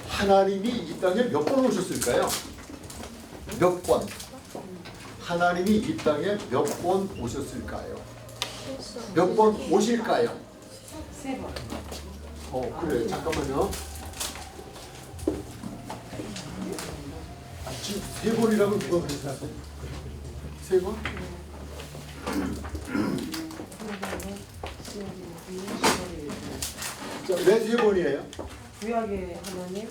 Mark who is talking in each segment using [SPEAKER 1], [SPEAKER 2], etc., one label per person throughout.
[SPEAKER 1] 하나님이 이 땅에 몇 번 오셨을까요? 몇 번? 하나님이 이 땅에 몇 번 오셨을까요? 몇 번 오실까요?
[SPEAKER 2] 3번.
[SPEAKER 1] 그래. 잠깐만요. 지금 3번이라고 누가 그랬어요? 3번? 자, 왜 3번이에요?
[SPEAKER 2] 구약의 하나님,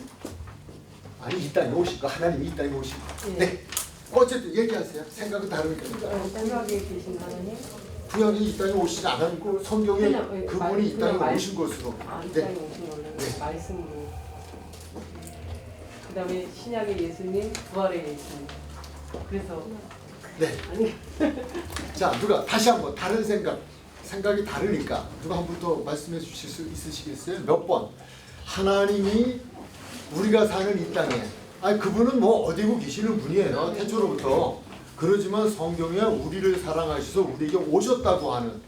[SPEAKER 1] 아니, 이 땅에 오실 거. 하나님이 이 땅에 오실 거.
[SPEAKER 2] 예.
[SPEAKER 1] 네. 어쨌든 얘기하세요. 생각은 다르니까.
[SPEAKER 2] 구약에 계신 하나님,
[SPEAKER 1] 구약이 이 땅에 오시지 않았고 성경에
[SPEAKER 2] 그냥,
[SPEAKER 1] 그분이 이 땅에
[SPEAKER 2] 그냥
[SPEAKER 1] 오신 것으로.
[SPEAKER 2] 이
[SPEAKER 1] 네.
[SPEAKER 2] 땅에 오신 걸로 말씀으로. 그 다음에 신약의 예수님, 부활의 예수님. 그래서
[SPEAKER 1] 네.
[SPEAKER 2] 아니
[SPEAKER 1] 자, 누가 다시 한번 다른 생각이 다르니까 누가 한 분 더 말씀해 주실 수 있으시겠어요? 몇 번? 하나님이 우리가 사는 이 땅에, 아니 그분은 뭐 어디고 계시는 분이에요. 태초로부터. 그러지만 성경에 우리를 사랑하셔서 우리에게 오셨다고 하는,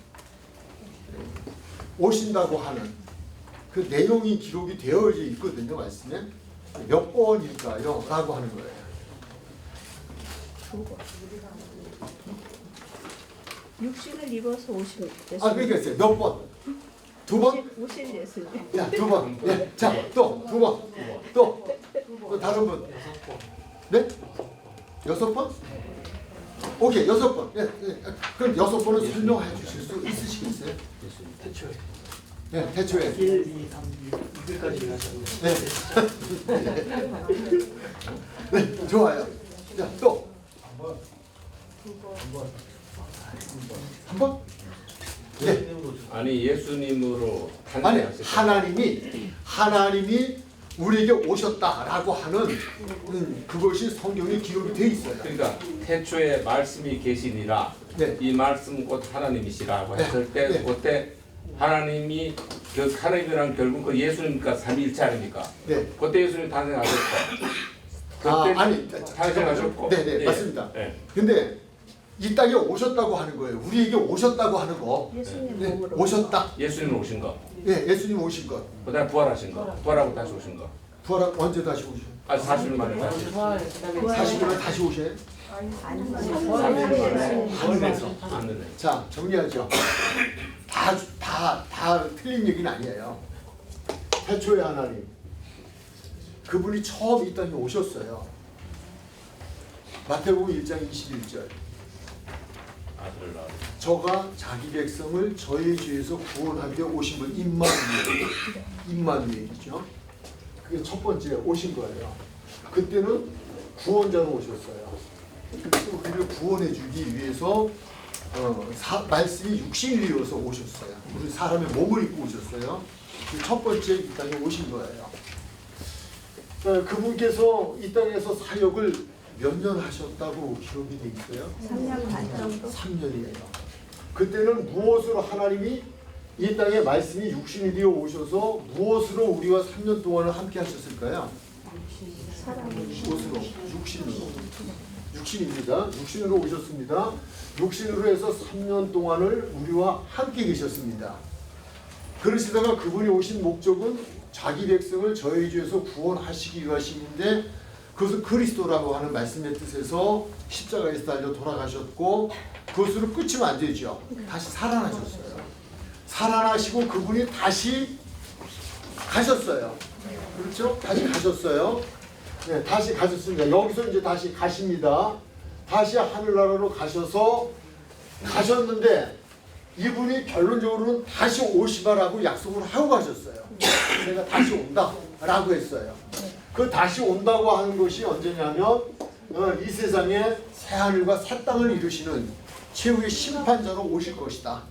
[SPEAKER 1] 오신다고 하는 그 내용이 기록이 되어 있거든요. 말씀에 몇 번일까요? 라고 하는 거예요.
[SPEAKER 3] 육신을 입어서 오신 예수님.
[SPEAKER 1] 그러니까 몇 번? 2번?
[SPEAKER 3] 오신 예수님.
[SPEAKER 1] 야, 2번. 예. 자, 또 2번. 또 다른 분. 네? 6번? 오케이, 6번. 예, 예. 그럼 6번은 설명해 주실 수 있으시겠어요?
[SPEAKER 4] 태초에
[SPEAKER 1] 예, 태초에.
[SPEAKER 4] 1, 2, 3, 6일까지 하셨는데
[SPEAKER 1] 네. 네, 좋아요. 자, 또. 한 번? 네.
[SPEAKER 5] 아니 예수님으로
[SPEAKER 1] 아니,
[SPEAKER 5] 탄생하셨다.
[SPEAKER 1] 하나님이 우리에게 오셨다라고 하는 그것이 성경에 기록이 돼 있어요.
[SPEAKER 5] 그러니까 태초에 말씀이 계시니라.
[SPEAKER 1] 네.
[SPEAKER 5] 이 말씀 곧 하나님이시라고
[SPEAKER 1] 네.
[SPEAKER 5] 했을 때
[SPEAKER 1] 네.
[SPEAKER 5] 그때 하나님이 그 하나님이란 결국 그 예수님과 삼위일체 아닙니까?
[SPEAKER 1] 네.
[SPEAKER 5] 그때 예수님 탄생하셨고 그때
[SPEAKER 1] 아니,
[SPEAKER 5] 탄생하셨고
[SPEAKER 1] 네네,
[SPEAKER 5] 예.
[SPEAKER 1] 맞습니다.
[SPEAKER 5] 예.
[SPEAKER 1] 근데 이 땅에 오셨다고 하는 거예요. 우리에게 오셨다고 하는 거.
[SPEAKER 3] 예수님
[SPEAKER 1] 네,
[SPEAKER 3] 몸으로.
[SPEAKER 1] 오셨다.
[SPEAKER 5] 예수님 오신 거.
[SPEAKER 1] 예, 예수님 오신 것.
[SPEAKER 5] 그다음 부활하신 거. 부활하고 다시 오신 거.
[SPEAKER 1] 부활 언제 다시 오셔?
[SPEAKER 5] 40일 만에 다시.
[SPEAKER 2] 부활, 그 다음에
[SPEAKER 1] 40일에 다시 오셔요?
[SPEAKER 5] 하늘에서. 하늘에.
[SPEAKER 1] 자, 정리하죠. 다 틀린 얘기는 아니에요. 태초의 하나님, 그분이 처음 이 땅에 오셨어요. 마태복음 1장 21절.
[SPEAKER 5] 아들을 낳아.
[SPEAKER 1] 저가 자기 백성을 저의 죄에서 구원하게 오신 분, 임마누엘이죠. 그게 첫 번째 오신 거예요. 그때는 구원자로 오셨어요. 그래서 우리를 구원해 주기 위해서 말씀이 육신이 되어서 오셨어요. 우리 사람의 몸을 입고 오셨어요. 첫 번째 이 땅에 오신 거예요. 그분께서 이 땅에서 사역을 몇 년 하셨다고 기록이 돼 있어요?
[SPEAKER 3] 3년 반 정도.
[SPEAKER 1] 3년이에요. 그때는 무엇으로 하나님이 이 땅에 말씀이 육신이 되어 오셔서 무엇으로 우리와 3년 동안을 함께 하셨을까요? 무엇으로? 육신입니다. 육신으로 오셨습니다. 육신으로 해서 3년 동안을 우리와 함께 계셨습니다. 그러시다가 그분이 오신 목적은 자기 백성을 저희 죄에서 구원하시기 위하심인데, 그것은 그리스도라고 하는 말씀의 뜻에서 십자가에서 달려 돌아가셨고, 그것으로 끝이면 안 되죠. 다시 살아나셨어요. 살아나시고 그분이 다시 가셨어요. 그렇죠? 다시 가셨어요. 네, 다시 가셨습니다. 여기서 이제 다시 가십니다. 다시 하늘나라로 가셨는데, 이분이 결론적으로는 다시 오시바라고 약속을 하고 가셨어요. 내가 다시 온다라고 했어요. 그 다시 온다고 하는 것이 언제냐면 이 세상에 새 하늘과 새 땅을 이루시는 최후의 심판자로 오실 것이다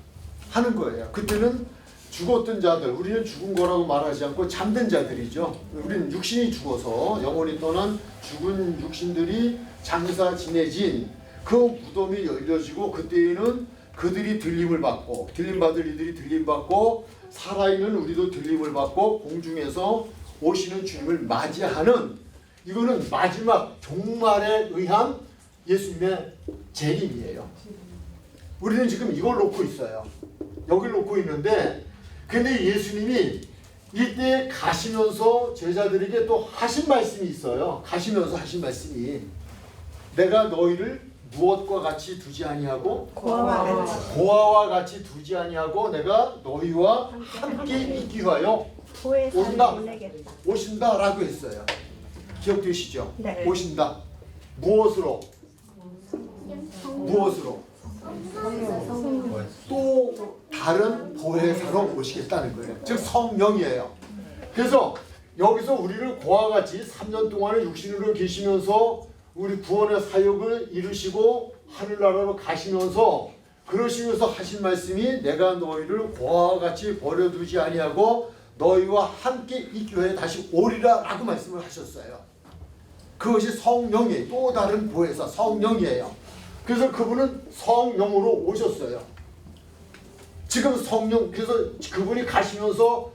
[SPEAKER 1] 하는 거예요. 그때는 죽었던 자들, 우리는 죽은 거라고 말하지 않고 잠든 자들이죠. 우리는 육신이 죽어서 영혼이 떠난 죽은 육신들이 장사 지내진 그 무덤이 열려지고, 그때에는 그들이 들림을 받고, 들림받을 이들이 들림받고, 살아있는 우리도 들림을 받고 공중에서 오시는 주님을 맞이하는, 이거는 마지막 종말에 의한 예수님의 재림이에요. 우리는 지금 이걸 놓고 있어요. 여길 놓고 있는데, 근데 예수님이 이때 가시면서 제자들에게 또 하신 말씀이 있어요. 가시면서 하신 말씀이 내가 너희를 무엇과 같이 두지 아니하고
[SPEAKER 3] 고아와 같이
[SPEAKER 1] 고아와 같이 두지 아니하고 내가 너희와 함께 있기 위하여
[SPEAKER 3] 보혜사를
[SPEAKER 1] 온다.
[SPEAKER 3] 보내겠다.
[SPEAKER 1] 오신다라고 했어요. 기억되시죠?
[SPEAKER 3] 네.
[SPEAKER 1] 오신다. 무엇으로? 무엇으로? 또 다른 보혜사로 오시겠다는 거예요. 즉 성령이에요. 그래서 여기서 우리를 고아와 같이 3년 동안을 육신으로 계시면서 우리 구원의 사역을 이루시고 하늘나라로 가시면서 그러시면서 하신 말씀이 내가 너희를 고아와 같이 버려두지 아니하고 너희와 함께 있기 위해 다시 오리라 라고 말씀을 하셨어요. 그것이 성령이에요. 또 다른 보혜사 성령이에요. 그래서 그분은 성령으로 오셨어요. 지금 성령 그래서 그분이 가시면서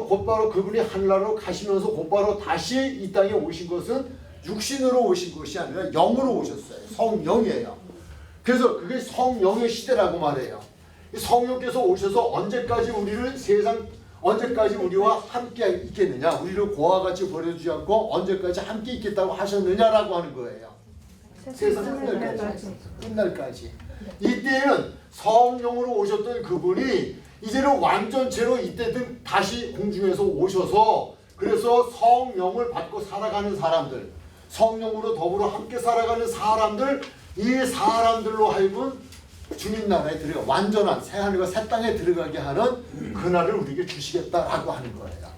[SPEAKER 1] 곧바로 그분이 하늘나라로 가시면서 곧바로 다시 이 땅에 오신 것은 육신으로 오신 것이 아니라 영으로 오셨어요. 성령이에요. 그래서 그게 성령의 시대라고 말해요. 성령께서 오셔서 언제까지 우리와 함께 있겠느냐, 우리를 고아와 같이 버려주지 않고 언제까지 함께 있겠다고 하셨느냐라고 하는 거예요. 세상 끝날까지. 이때는 성령으로 오셨던 그분이 이제는 완전체로 이때든 다시 공중에서 오셔서 그래서 성령을 받고 살아가는 사람들, 성령으로 더불어 함께 살아가는 사람들, 이 사람들로 하여금 주님 나라에 들어가 완전한 새하늘과 새 땅에 들어가게 하는 그날을 우리에게 주시겠다라고 하는 거예요.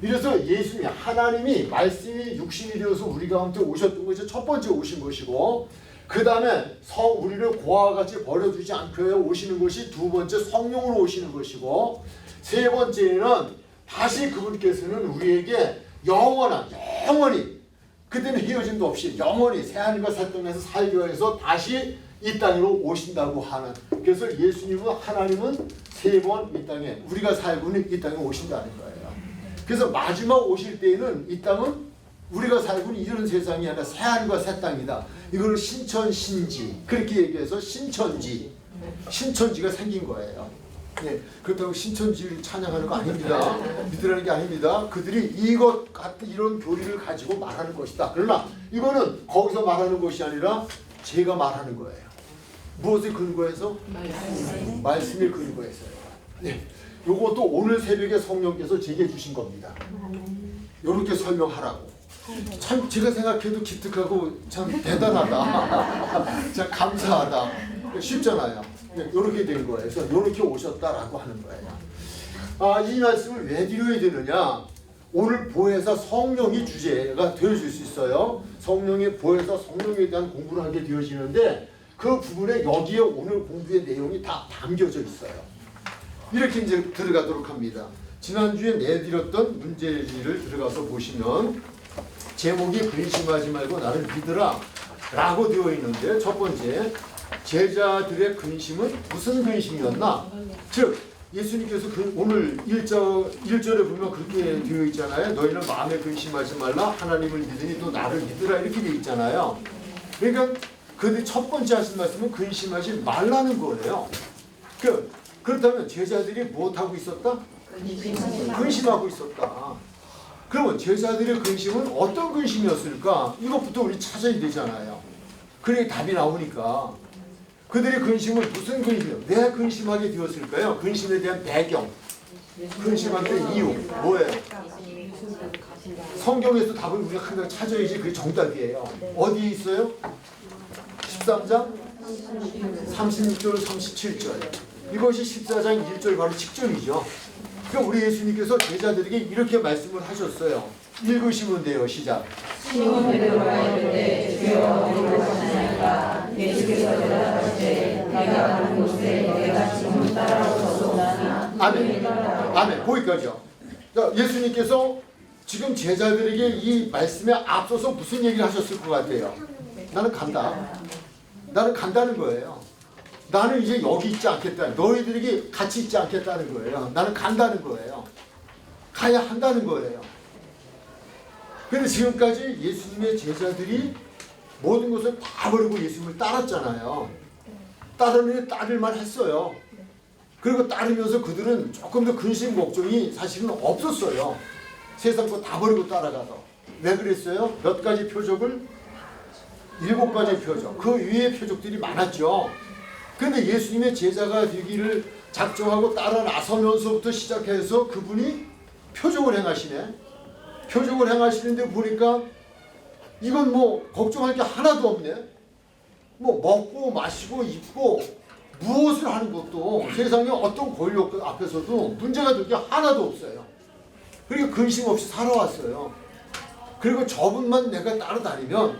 [SPEAKER 1] 이래서 예수님 하나님이 말씀이 육신이 되어서 우리 가운데 오셨던 것이 첫 번째 오신 것이고 그 다음에 우리를 고아와 같이 버려두지 않고 오시는 것이 두 번째 성령으로 오시는 것이고 세 번째는 다시 그분께서는 우리에게 영원히 그때는 헤어짐도 없이 영원히 새하늘과 새 땅에서 살기 위해서 다시 이 땅으로 오신다고 하는 그래서 예수님은 하나님은 세 번 이 땅에 우리가 살고는 이 땅에 오신다는 거예요. 그래서 마지막 오실 때에는 이 땅은 우리가 살고는 이런 세상이 아니라 새하늘과 새 땅이다. 이거를 신천신지 그렇게 얘기해서 신천지가 생긴 거예요. 네, 그렇다고 신천지를 찬양하는 거 아닙니다. 믿으라는 게 아닙니다. 그들이 이것 같은 이런 교리를 가지고 말하는 것이다. 그러나 이거는 거기서 말하는 것이 아니라 제가 말하는 거예요. 무엇에 근거해서? 말씀에 근거해서요. 네, 요것도 오늘 새벽에 성령께서 제게 주신 겁니다. 이렇게 설명하라고. 참 제가 생각해도 기특하고 참 대단하다. 참 감사하다. 쉽잖아요. 이렇게 된 거예요. 그래서 이렇게 오셨다라고 하는 거예요. 이 말씀을 왜 드려야 되느냐? 오늘 보혜사 성령이 주제가 되어질 수 있어요. 성령의 보혜사 성령에 대한 공부를 하게 되어지는데 그 부분에 여기에 오늘 공부의 내용이 다 담겨져 있어요. 이렇게 이제 들어가도록 합니다. 지난주에 내드렸던 문제지를 들어가서 보시면 제목이 근심하지 말고 나를 믿으라 라고 되어 있는데 첫 번째 제자들의 근심은 무슨 근심이었나? 즉 예수님께서 오늘 1절에 보면 그렇게 되어 있잖아요. 너희는 마음에 근심하지 말라 하나님을 믿으니 또 나를 믿으라 이렇게 되어 있잖아요. 그러니까 그들이 첫 번째 하신 말씀은 근심하지 말라는 거예요. 그렇다면 제자들이 무엇하고 있었다? 근심하고 있었다. 그러면 제자들의 근심은 어떤 근심이었을까? 이것부터 우리 찾아야 되잖아요. 그래 답이 나오니까 그들의 근심은 무슨 근심이에요? 왜 근심하게 되었을까요? 근심에 대한 배경, 근심할 때 이유 뭐예요? 성경에서 답을 우리가 항상 찾아야지 그게 정답이에요. 어디에 있어요? 13장 36절 37절 이것이 14장 1절 바로 직전이죠. 그러니까 우리 예수님께서 제자들에게 이렇게 말씀을 하셨어요. 읽으시면 돼요. 시작.
[SPEAKER 6] 시몬 베드로가 이르되 주여 어디로 가시나이까 예수께서 대답하시되 내가 가는 곳에 내가 지금 따라오소서나
[SPEAKER 1] 아멘. 아멘. 거기까지요. 자, 예수님께서 지금 제자들에게 이 말씀에 앞서서 무슨 얘기를 하셨을 것 같아요? 나는 간다. 나는 간다는 거예요. 나는 이제 여기 있지 않겠다. 너희들에게 같이 있지 않겠다는 거예요. 나는 간다는 거예요. 가야 한다는 거예요. 그런데 지금까지 예수님의 제자들이 모든 것을 다 버리고 예수님을 따랐잖아요. 따르는 따를만 했어요. 그리고 따르면서 그들은 조금 더 근심 걱정이 사실은 없었어요. 세상 거 다 버리고 따라가서. 왜 그랬어요? 몇 가지 표적을? 7가지 표적. 그 위에 표적들이 많았죠. 그런데 예수님의 제자가 되기를 작정하고 따라 나서면서부터 시작해서 그분이 표적을 행하시네. 표적을 행하시는데 보니까 이건 뭐 걱정할 게 하나도 없네. 뭐 먹고 마시고 입고 무엇을 하는 것도 세상에 어떤 권력 앞에서도 문제가 될 게 하나도 없어요. 그러니까 근심 없이 살아왔어요. 그리고 저분만 내가 따라다니면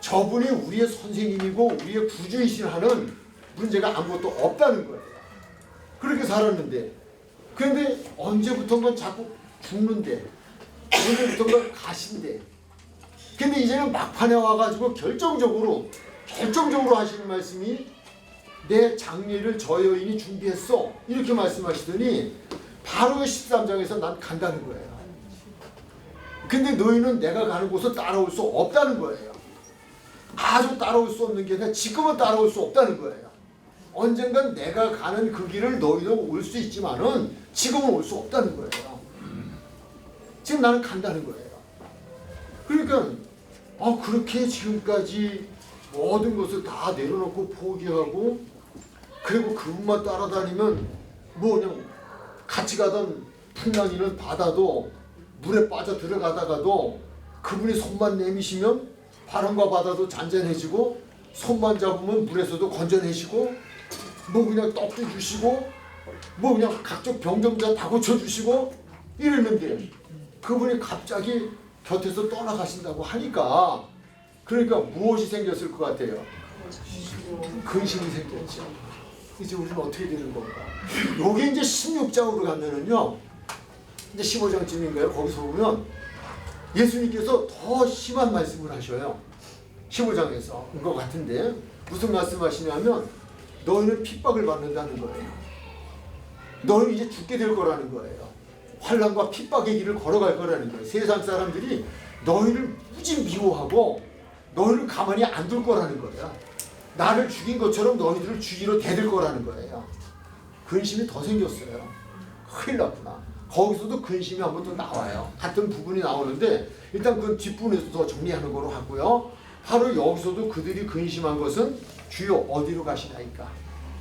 [SPEAKER 1] 저분이 우리의 선생님이고 우리의 구주이신 하는 문제가 아무것도 없다는 거예요. 그렇게 살았는데 그런데 언제부턴가 자꾸 죽는데 언제부턴가 가신대. 근데 이제는 막판에 와가지고 결정적으로 하시는 말씀이 내 장례를 저 여인이 준비했어 이렇게 말씀하시더니 바로 13장에서 난 간다는 거예요. 근데 너희는 내가 가는 곳을 따라올 수 없다는 거예요. 아주 따라올 수 없는 게 아니라 지금은 따라올 수 없다는 거예요. 언젠간 내가 가는 그 길을 너희도 올 수 있지만은 지금은 올 수 없다는 거예요. 지금 나는 간다는 거예요. 그러니까 그렇게 지금까지 모든 것을 다 내려놓고 포기하고 그리고 그분만 따라다니면 뭐 그냥 같이 가던 풍랑이는 바다도 물에 빠져 들어가다가도 그분이 손만 내미시면 바람과 바다도 잔잔해지고 손만 잡으면 물에서도 건져내시고 뭐 그냥 떡도 주시고 뭐 그냥 각종 병정자 다 고쳐주시고 이랬는데 그분이 갑자기 곁에서 떠나가신다고 하니까 그러니까 무엇이 생겼을 것 같아요? 근심이 생겼죠. 이제 우리는 어떻게 되는 건가? 요게 이제 16장으로 가면은요. 이제 15장쯤인가요? 거기서 보면 예수님께서 더 심한 말씀을 하셔요. 15장에서 것 같은데 무슨 말씀하시냐면 너희는 핍박을 받는다는 거예요. 너희는 이제 죽게 될 거라는 거예요. 환난과 핍박의 길을 걸어갈 거라는 거예요. 세상 사람들이 너희를 무지 미워하고 너희를 가만히 안 둘 거라는 거예요. 나를 죽인 것처럼 너희들을 죽이러 대들 거라는 거예요. 근심이 더 생겼어요. 큰일 났구나. 거기서도 근심이 한번 또 나와요. 같은 부분이 나오는데 일단 그 뒷부분에서 더 정리하는 거로 하고요. 바로 여기서도 그들이 근심한 것은 주여 어디로 가시나이까?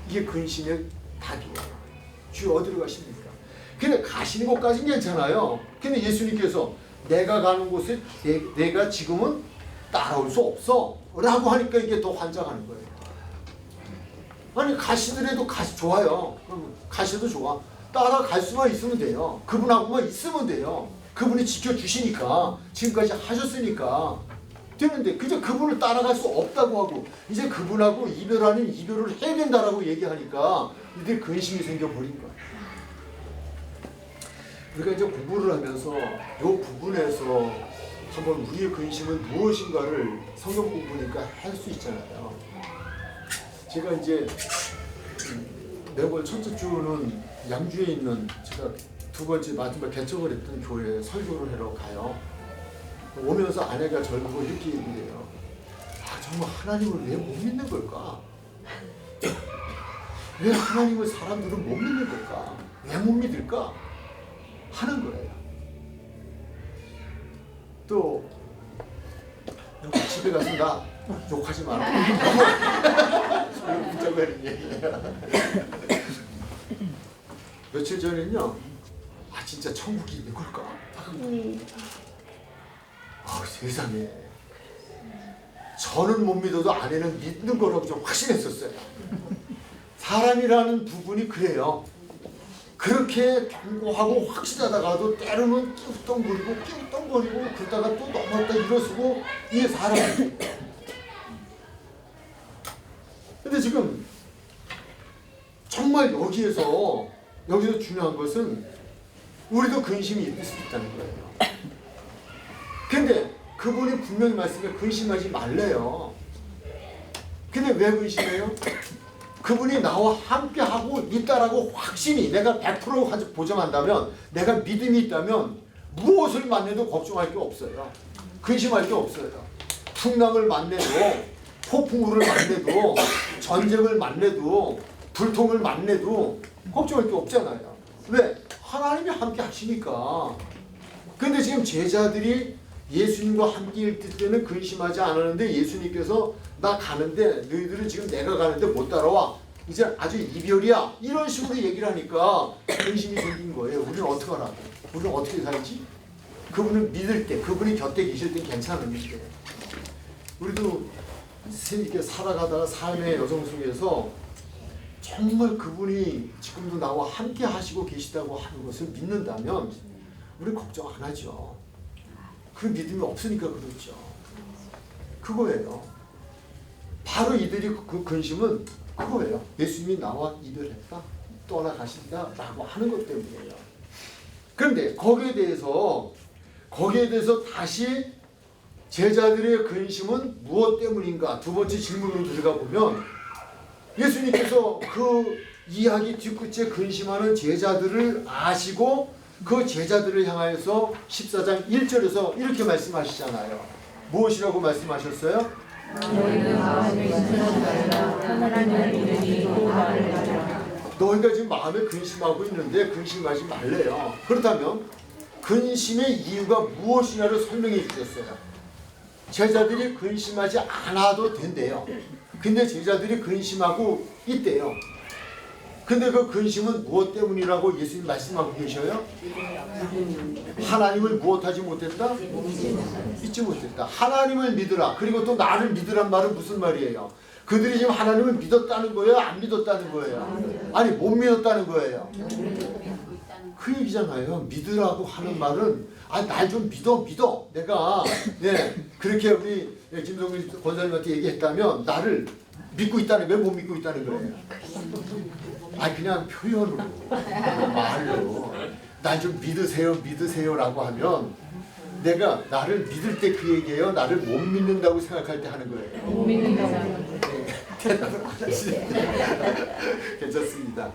[SPEAKER 1] 이게 근심의 답이에요. 주여 어디로 가십니까? 근데 가시는 곳까지는 괜찮아요. 근데 예수님께서 내가 가는 곳에 내가 지금은 따라올 수 없어 라고 하니까 이게 더 환장하는 거예요. 아니 가시더라도 좋아요. 가셔도 좋아. 따라갈 수만 있으면 돼요. 그분하고만 있으면 돼요. 그분이 지켜주시니까 지금까지 하셨으니까 되는데 그저 그분을 따라갈 수 없다고 하고 이제 그분하고 이별 아닌 이별을 해야 된다라고 얘기하니까 이들 근심이 생겨버린 거예요. 우리가 이제 공부를 하면서 이 부분에서 한번 우리의 근심은 무엇인가를 성경 공부니까 할 수 있잖아요. 제가 이제 매월 첫째 주는 양주에 있는 제가 두 번째 마지막 개척을 했던 교회에 설교를 하러 가요. 오면서 아내가 저를 보고 이렇게 얘기해요. 정말 하나님을 왜 못 믿는 걸까? 왜 하나님을 사람들은 못 믿는 걸까? 왜 못 믿을까? 하는 거예요. 또 집에 가서 나 욕하지 마라. 문자가 하는 얘기예요. 며칠 전에는요. 진짜 천국이 있는 걸까? 세상에. 저는 못 믿어도 아내는 믿는 거라고 좀 확신했었어요. 사람이라는 부분이 그래요. 그렇게 견고하고 확실하다가도 때로는 끼우덩거리고 그러다가 또 넘었다 일어서고 이게 사람이에요. 근데 지금 정말 여기서 중요한 것은 우리도 근심이 있을 수 있다는 거예요. 근데 그분이 분명히 말씀해 근심하지 말래요. 근데 왜 근심해요? 그분이 나와 함께하고 있다라고 확신이 내가 100% 보장한다면 내가 믿음이 있다면 무엇을 만나도 걱정할 게 없어요. 근심할 게 없어요. 풍랑을 만나도 폭풍우를 만나도 전쟁을 만나도 불통을 만나도 걱정할 게 없잖아요. 왜? 하나님이 함께 하시니까. 근데 지금 제자들이 예수님과 함께 있을 때는 근심하지 않았는데 예수님께서 나 가는데 너희들은 지금 내가 가는데 못 따라와. 이제 아주 이별이야. 이런 식으로 얘기를 하니까 근심이 생긴 거예요. 우리는 어떻게 하라고? 우리는 어떻게 살지? 그분을 믿을 때, 그분이 곁에 계실 땐 괜찮은데 우리도 이렇게 살아가다가 삶의 여정 속에서 정말 그분이 지금도 나와 함께 하시고 계시다고 하는 것을 믿는다면 우리 걱정 안 하죠. 그 믿음이 없으니까 그렇죠. 그거예요. 바로 이들이 그 근심은 그거예요. 예수님이 나와 이별했다, 떠나가신다 라고 하는 것 때문이에요. 그런데 거기에 대해서 다시 제자들의 근심은 무엇 때문인가? 두 번째 질문으로 들어가 보면 예수님께서 그 이야기 뒤끝에 근심하는 제자들을 아시고 그 제자들을 향하여서 14장 1절에서 이렇게 말씀하시잖아요. 무엇이라고 말씀하셨어요?
[SPEAKER 6] 너희는 마음에 근심하지 말라. 하나님을 믿으니 또 나를 가라.
[SPEAKER 1] 너희가 지금 마음에 근심하고 있는데 근심하지 말래요. 그렇다면 근심의 이유가 무엇이냐를 설명해 주셨어요. 제자들이 근심하지 않아도 된대요. 근데 제자들이 근심하고 있대요. 근데 그 근심은 무엇 때문이라고 예수님 말씀하고 계셔요? 하나님을 무엇하지 못했다? 믿지 못했다. 하나님을 믿으라. 그리고 또 나를 믿으란 말은 무슨 말이에요? 그들이 지금 하나님을 믿었다는 거예요? 안 믿었다는 거예요? 아니 못 믿었다는 거예요. 그 얘기잖아요. 믿으라고 하는 말은 날 좀 믿어. 내가 그렇게 우리 김성민 권사님한테 얘기했다면 나를 믿고 있다는 거예요? 못 믿고 있다는 거예요? 그냥 표현으로 말로 날 좀 믿으세요라고 하면 내가 나를 믿을 때 그 얘기예요? 나를 못 믿는다고 생각할 때 하는 거예요?
[SPEAKER 6] 못 믿는다고.
[SPEAKER 1] 대답을 안 하시네. 괜찮습니다.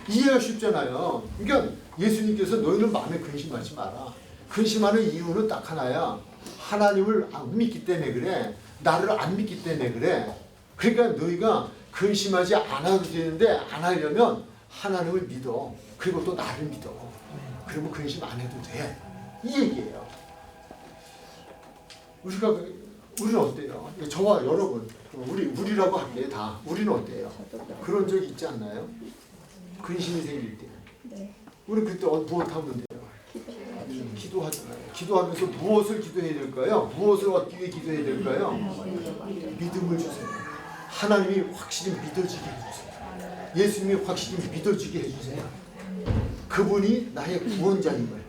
[SPEAKER 1] 이해가 쉽잖아요. 그러니까 예수님께서 너희는 마음에 근심하지 마라. 근심하는 이유는 딱 하나야. 하나님을 안 믿기 때문에 그래. 나를 안 믿기 때문에 그래. 그러니까 너희가 근심하지 않아도 되는데 안 하려면 하나님을 믿어. 그리고 또 나를 믿어. 그러면 근심 안 해도 돼. 이 얘기예요. 우리는 어때요? 저와 여러분, 우리라고 할게요. 다. 우리는 어때요? 그런 적 있지 않나요? 근심이 생길 때.
[SPEAKER 3] 네.
[SPEAKER 1] 우리 그때 무엇 하면 돼요? 기도하잖아요. 기도하면서 무엇을 기도해야 될까요? 무엇을 얻기 위해 기도해야 될까요? 믿음을 주세요. 하나님이 확실히 믿어지게 해주세요. 예수님이 확실히 믿어지게 해주세요. 그분이 나의 구원자임을,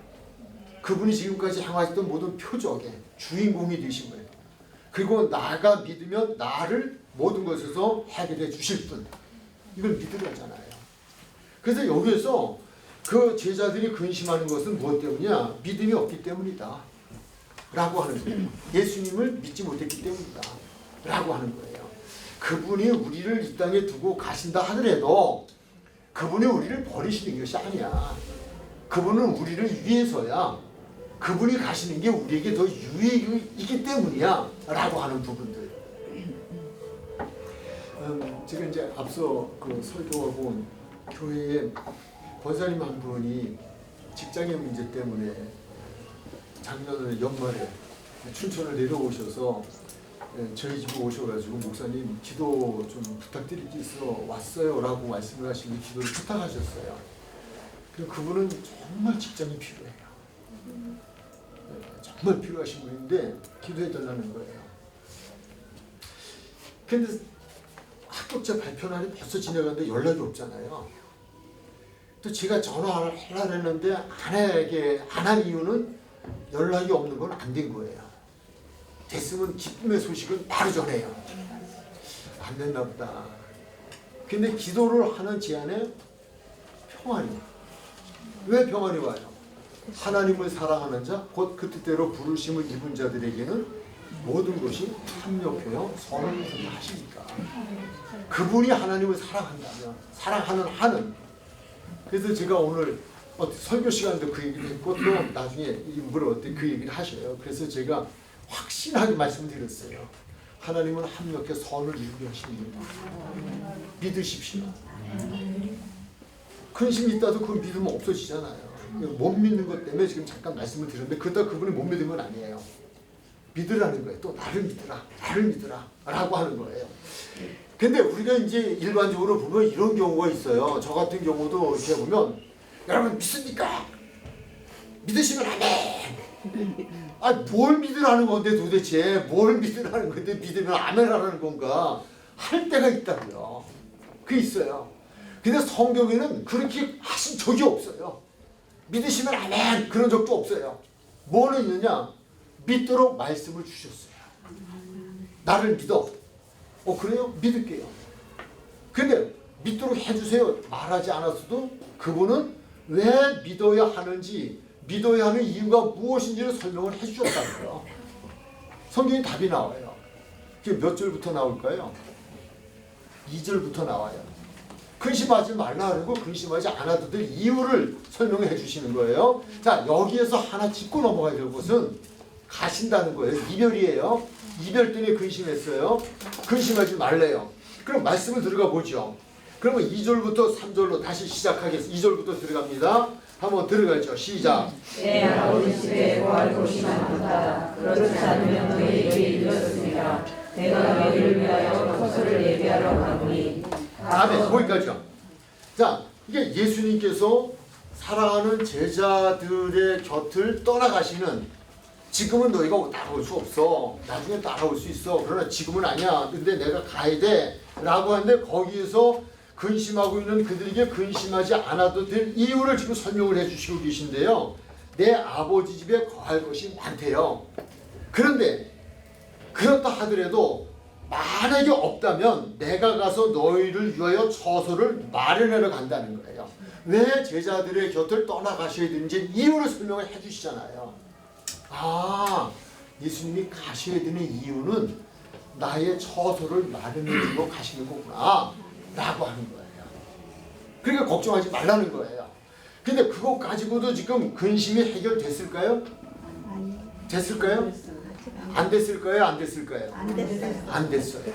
[SPEAKER 1] 그분이 지금까지 향하셨던 모든 표적의 주인공이 되심을, 그리고 나가 믿으면 나를 모든 것에서 해결해 주실 분, 이걸 믿으라잖아요. 그래서 여기에서 그 제자들이 근심하는 것은 무엇 때문이냐? 믿음이 없기 때문이다 라고 하는 거예요. 예수님을 믿지 못했기 때문이다 라고 하는 거예요. 그분이 우리를 이 땅에 두고 가신다 하더라도 그분이 우리를 버리시는 것이 아니야. 그분은 우리를 위해서야. 그분이 가시는 게 우리에게 더 유익이기 때문이야 라고 하는 부분들. 제가 이제 앞서 그 설교하고 온 교회에 권사님 한 분이 직장의 문제 때문에 작년 연말에 춘천을 내려오셔서 저희 집에 오셔가지고 목사님 기도 좀 부탁드릴 게 있어 왔어요 라고 말씀을 하시고 기도를 부탁하셨어요. 그리고 그분은 정말 직장이 필요해요. 정말 필요하신 분인데 기도해 달라는 거예요. 근데 합격자 발표 날이 벌써 지나갔는데 연락이 없잖아요. 또 제가 전화를 하려고 했는데 안 한 이유는 연락이 없는 건 안 된 거예요. 됐으면 기쁨의 소식은 바로 전해요. 안 됐나 보다. 근데 기도를 하는 제안에 평안이 와요. 왜 평안이 와요? 하나님을 사랑하는 자, 곧 그 뜻대로 부르심을 입은 자들에게는 모든 것이 합력하여 선을 하시니까. 그분이 하나님을 사랑한다면, 사랑하는 한은. 그래서 제가 오늘 설교 시간도 그 얘기를 했고 또 나중에 물을 때 그 얘기를 하셔요. 그래서 제가 확신하게 말씀드렸어요. 하나님은 합력해 선을 이루게 하십니다. 믿으십시오. 근심이 있다도 그걸 믿으면 없어지잖아요. 못 믿는 것 때문에 지금 잠깐 말씀을 드렸는데 그렇다고 그분이 못 믿은 건 아니에요. 믿으라는 거예요. 또 나를 믿으라, 나를 믿으라 라고 하는 거예요. 근데 우리가 이제 일반적으로 보면 이런 경우가 있어요. 저 같은 경우도 이렇게 보면 여러분 믿습니까? 믿으시면 안 해. 아, 뭘 믿으라는 건데 도대체 뭘 믿으라는 건데 믿으면 아멘하라는 건가 할 때가 있다고요. 그게 있어요. 근데 성경에는 그렇게 하신 적이 없어요. 믿으시면 아멘 그런 적도 없어요. 뭐는 있느냐? 믿도록 말씀을 주셨어요. 나를 믿어. 그래요? 믿을게요. 근데 믿도록 해주세요 말하지 않았어도 그분은 왜 믿어야 하는지 믿어야 하는 이유가 무엇인지를 설명을 해주셨다고요. 성경에 답이 나와요. 그게 몇 절부터 나올까요? 2절부터 나와요. 근심하지 말라 그러고 근심하지 않아도 될 이유를 설명해 주시는 거예요. 자, 여기에서 하나 짚고 넘어가야 될 것은 가신다는 거예요. 이별이에요. 이별 때문에 근심했어요. 근심하지 말래요. 그럼 말씀을 들어가 보죠. 그러면 2절부터 3절로 다시 시작하겠습니다. 2절부터 들어갑니다. 한번 들어가죠. 시작.
[SPEAKER 6] 내 아버지 집에 거할 곳이 많다. 그렇지 않으면 너희에게 이르렀습니다. 내가 너희를 위하여 처소를 예비하러 가노니.
[SPEAKER 1] 아멘. 거기까지요. 자, 이게 예수님께서 사랑하는 제자들의 곁을 떠나가시는 지금은 너희가 따라올 수 없어. 나중에 따라올 수 있어. 그러나 지금은 아니야. 근데 내가 가야 돼. 라고 하는데 거기에서 근심하고 있는 그들에게 근심하지 않아도 될 이유를 지금 설명을 해주시고 계신데요. 내 아버지 집에 거할 것이 많대요. 그런데 그렇다 하더라도 만약에 없다면 내가 가서 너희를 위하여 처소를 마련하러 간다는 거예요. 왜 제자들의 곁을 떠나가셔야 되는지 이유를 설명을 해주시잖아요. 아, 예수님이 가셔야 되는 이유는 나의 처소를 마련해주고 가시는 거구나 라고 하는 거예요. 그러니까 걱정하지 말라는 거예요. 근데 그거 가지고도 지금 근심이 해결됐을까요?
[SPEAKER 3] 아니,
[SPEAKER 1] 됐을까요? 안 됐을까요? 안 됐을까요?
[SPEAKER 3] 안 됐어요.
[SPEAKER 1] 안 됐어요.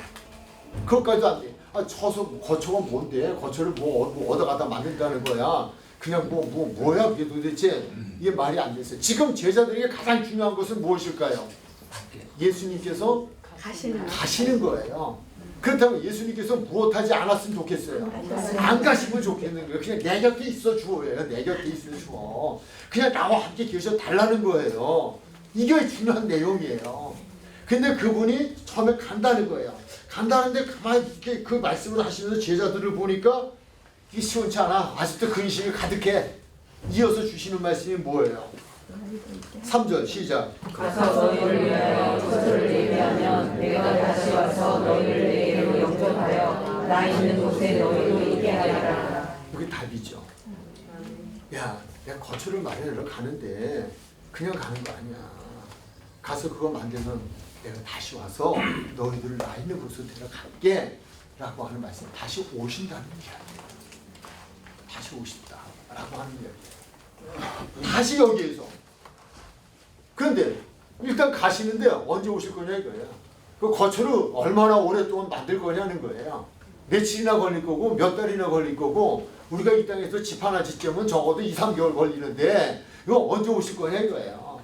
[SPEAKER 1] 그것까지도 안 돼. 아, 거처가 뭔데? 거처를 뭐 얻어가다 만든다는 거야. 그냥 뭐야 그게 도대체. 이게 말이 안 됐어요. 지금 제자들에게 가장 중요한 것은 무엇일까요? 예수님께서 가시는 거예요. 그렇다면 예수님께서 무엇하지 않았으면 좋겠어요? 안 가시면 좋겠는 거예요. 그냥 내 곁에 있어 주어요. 내 곁에 있어 주어. 그냥 나와 함께 계셔 달라는 거예요. 이게 중요한 내용이에요. 근데 그분이 처음에 간다는 거예요. 간다는데 가만히 이렇게 그 말씀을 하시면서 제자들을 보니까 이게 시원치 않아. 아직도 근심이 가득해. 이어서 주시는 말씀이 뭐예요? 3절 시작.
[SPEAKER 6] 가서 너희를 위하여 처소를 예비하면 내가 다시 와서 너희를 내게로 영접하여 나 있는 곳에 너희도 있게 하리라.
[SPEAKER 1] 이게 답이죠. 야, 내가 거처를 마련하러 가는데 그냥 가는 거 아니야. 가서 그거 만들면 내가 다시 와서 너희들을 나 있는 곳으로 데려갈게 라고 하는 말씀. 다시 오신다는 이야기예요. 다시 오신다 라고 하는 이야기예요. 다시 여기에서. 그런데 일단 가시는데 언제 오실 거냐 이거예요. 그 거처를 얼마나 오랫동안 만들 거냐는 거예요. 며칠이나 걸릴 거고 몇 달이나 걸릴 거고 우리가 이 땅에서 집 하나 짓자면 적어도 2, 3개월 걸리는데 이거 언제 오실 거냐 이거예요.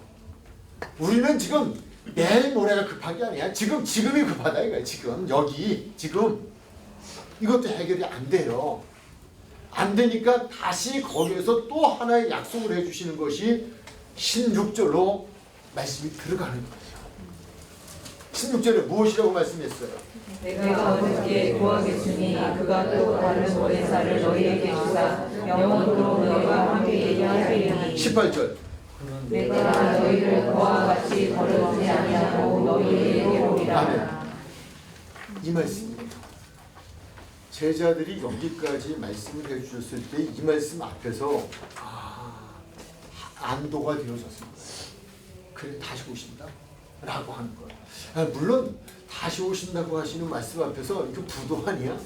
[SPEAKER 1] 우리는 지금 내일 모레가 급한 게 아니야. 지금이 급하다 이거야. 지금 여기 지금 이것도 해결이 안 돼요. 안 되니까 다시 거기에서 또 하나의 약속을 해주시는 것이 16절로 말씀이 들어가는 거예요. 16절에 무엇이라고 말씀했어요?
[SPEAKER 6] 내가 어저께 구하겠으니 그가 또 다른 보혜사를 너희에게 주사 영원토록 너희와 함께 있게 하시리니
[SPEAKER 1] 18절.
[SPEAKER 6] 내가 너희를 그와 같이 버리지 아니하고 너희에게 오리라.
[SPEAKER 1] 아멘. 이 말씀이에요. 제자들이 여기까지 말씀을 해주셨을 때 이 말씀 앞에서 안도가 되어졌을 거예요. 그래 다시 오신다 라고 하는 거예요. 물론 다시 오신다고 하시는 말씀 앞에서 이거 부도 아니야?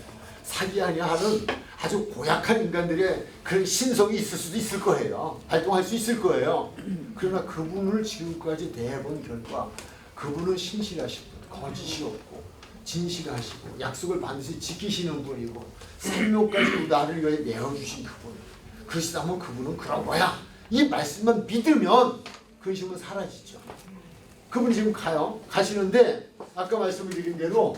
[SPEAKER 1] 사기 아니야? 하는 아주 고약한 인간들의 그런 신성이 있을 수도 있을 거예요. 발동할 수 있을 거예요. 그러나 그분을 지금까지 대해본 결과 그분은 신실하신 분, 거짓이 없고 진실하시고 약속을 반드시 지키시는 분이고 생명까지 나를 위해 내어주신 그분. 그러시다면 그분은 그런 거야. 이 말씀만 믿으면 근심은 사라지죠. 그분이 지금 가시는데 아까 말씀드린 대로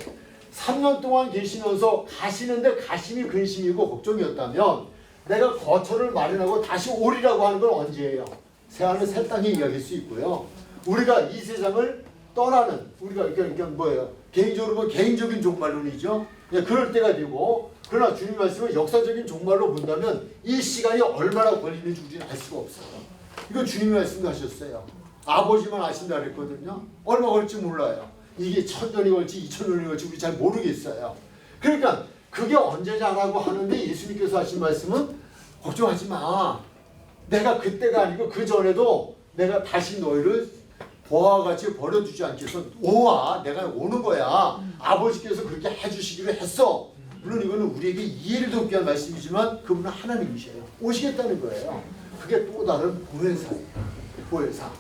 [SPEAKER 1] 3년 동안 계시면서 가시는데 가심이 근심이고 걱정이었다면 내가 거처를 마련하고 다시 오리라고 하는 건 언제예요? 새하늘 새 땅에 이야기할 수 있고요. 우리가 이 세상을 떠나는 우리가 그러니까 뭐예요? 개인적으로 보면 개인적인 종말론이죠. 그럴 때가 되고 그러나 주님 말씀을 역사적인 종말로 본다면 이 시간이 얼마나 걸리는지 우리는 알 수가 없어요. 이건 주님이 말씀하셨어요. 아버지만 아신다 그랬거든요. 얼마 걸릴지 몰라요. 이게 1000년이 걸지 2000년이 걸지 우리 잘 모르겠어요. 그러니까 그게 언제냐라고 하는데 예수님께서 하신 말씀은 걱정하지 마. 내가 그때가 아니고 그 전에도 내가 다시 너희를 보아와 같이 버려두지 않겠어. 오와 내가 오는 거야. 아버지께서 그렇게 해주시기로 했어. 물론 이거는 우리에게 이해를 돕기 위한 말씀이지만 그분은 하나님이셔요. 오시겠다는 거예요. 그게 또 다른 보혜사예요. 보혜사.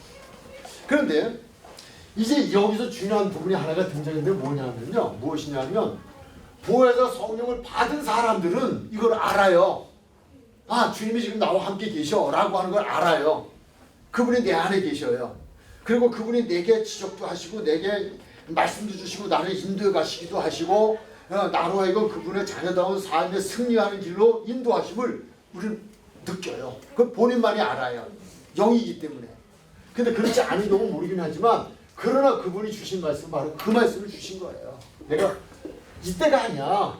[SPEAKER 1] 그런데 이제 여기서 중요한 부분이 하나가 등장했는데 뭐냐면요. 무엇이냐면 보혜사 성령을 받은 사람들은 이걸 알아요. 아, 주님이 지금 나와 함께 계셔 라고 하는 걸 알아요. 그분이 내 안에 계셔요. 그리고 그분이 내게 지적도 하시고 내게 말씀도 주시고 나를 인도해 가시기도 하시고 나로 하여금 그분의 자녀다운 삶에 승리하는 길로 인도하심을 우리는 느껴요. 그건 본인만이 알아요. 영이기 때문에. 근데 그렇지 않은 경우는 모르긴 하지만 그러나 그분이 주신 말씀 바로 그 말씀을 주신 거예요. 내가 이때가 아니야.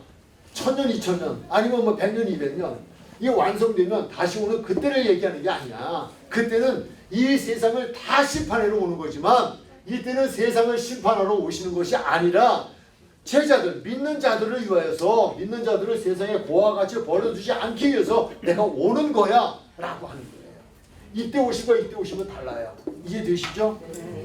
[SPEAKER 1] 1000년, 2000년 아니면 뭐 100년, 200년 이게 완성되면 다시 오는 그때를 얘기하는 게 아니야. 그때는 이 세상을 다 심판하러 오는 거지만 이때는 세상을 심판하러 오시는 것이 아니라 제자들, 믿는 자들을 위하여서 믿는 자들을 세상에 고와 같이 버려두지 않기 위해서 내가 오는 거야 라고 하는 거예요. 이때 오시고 이때 오시면 달라요. 이해되시죠?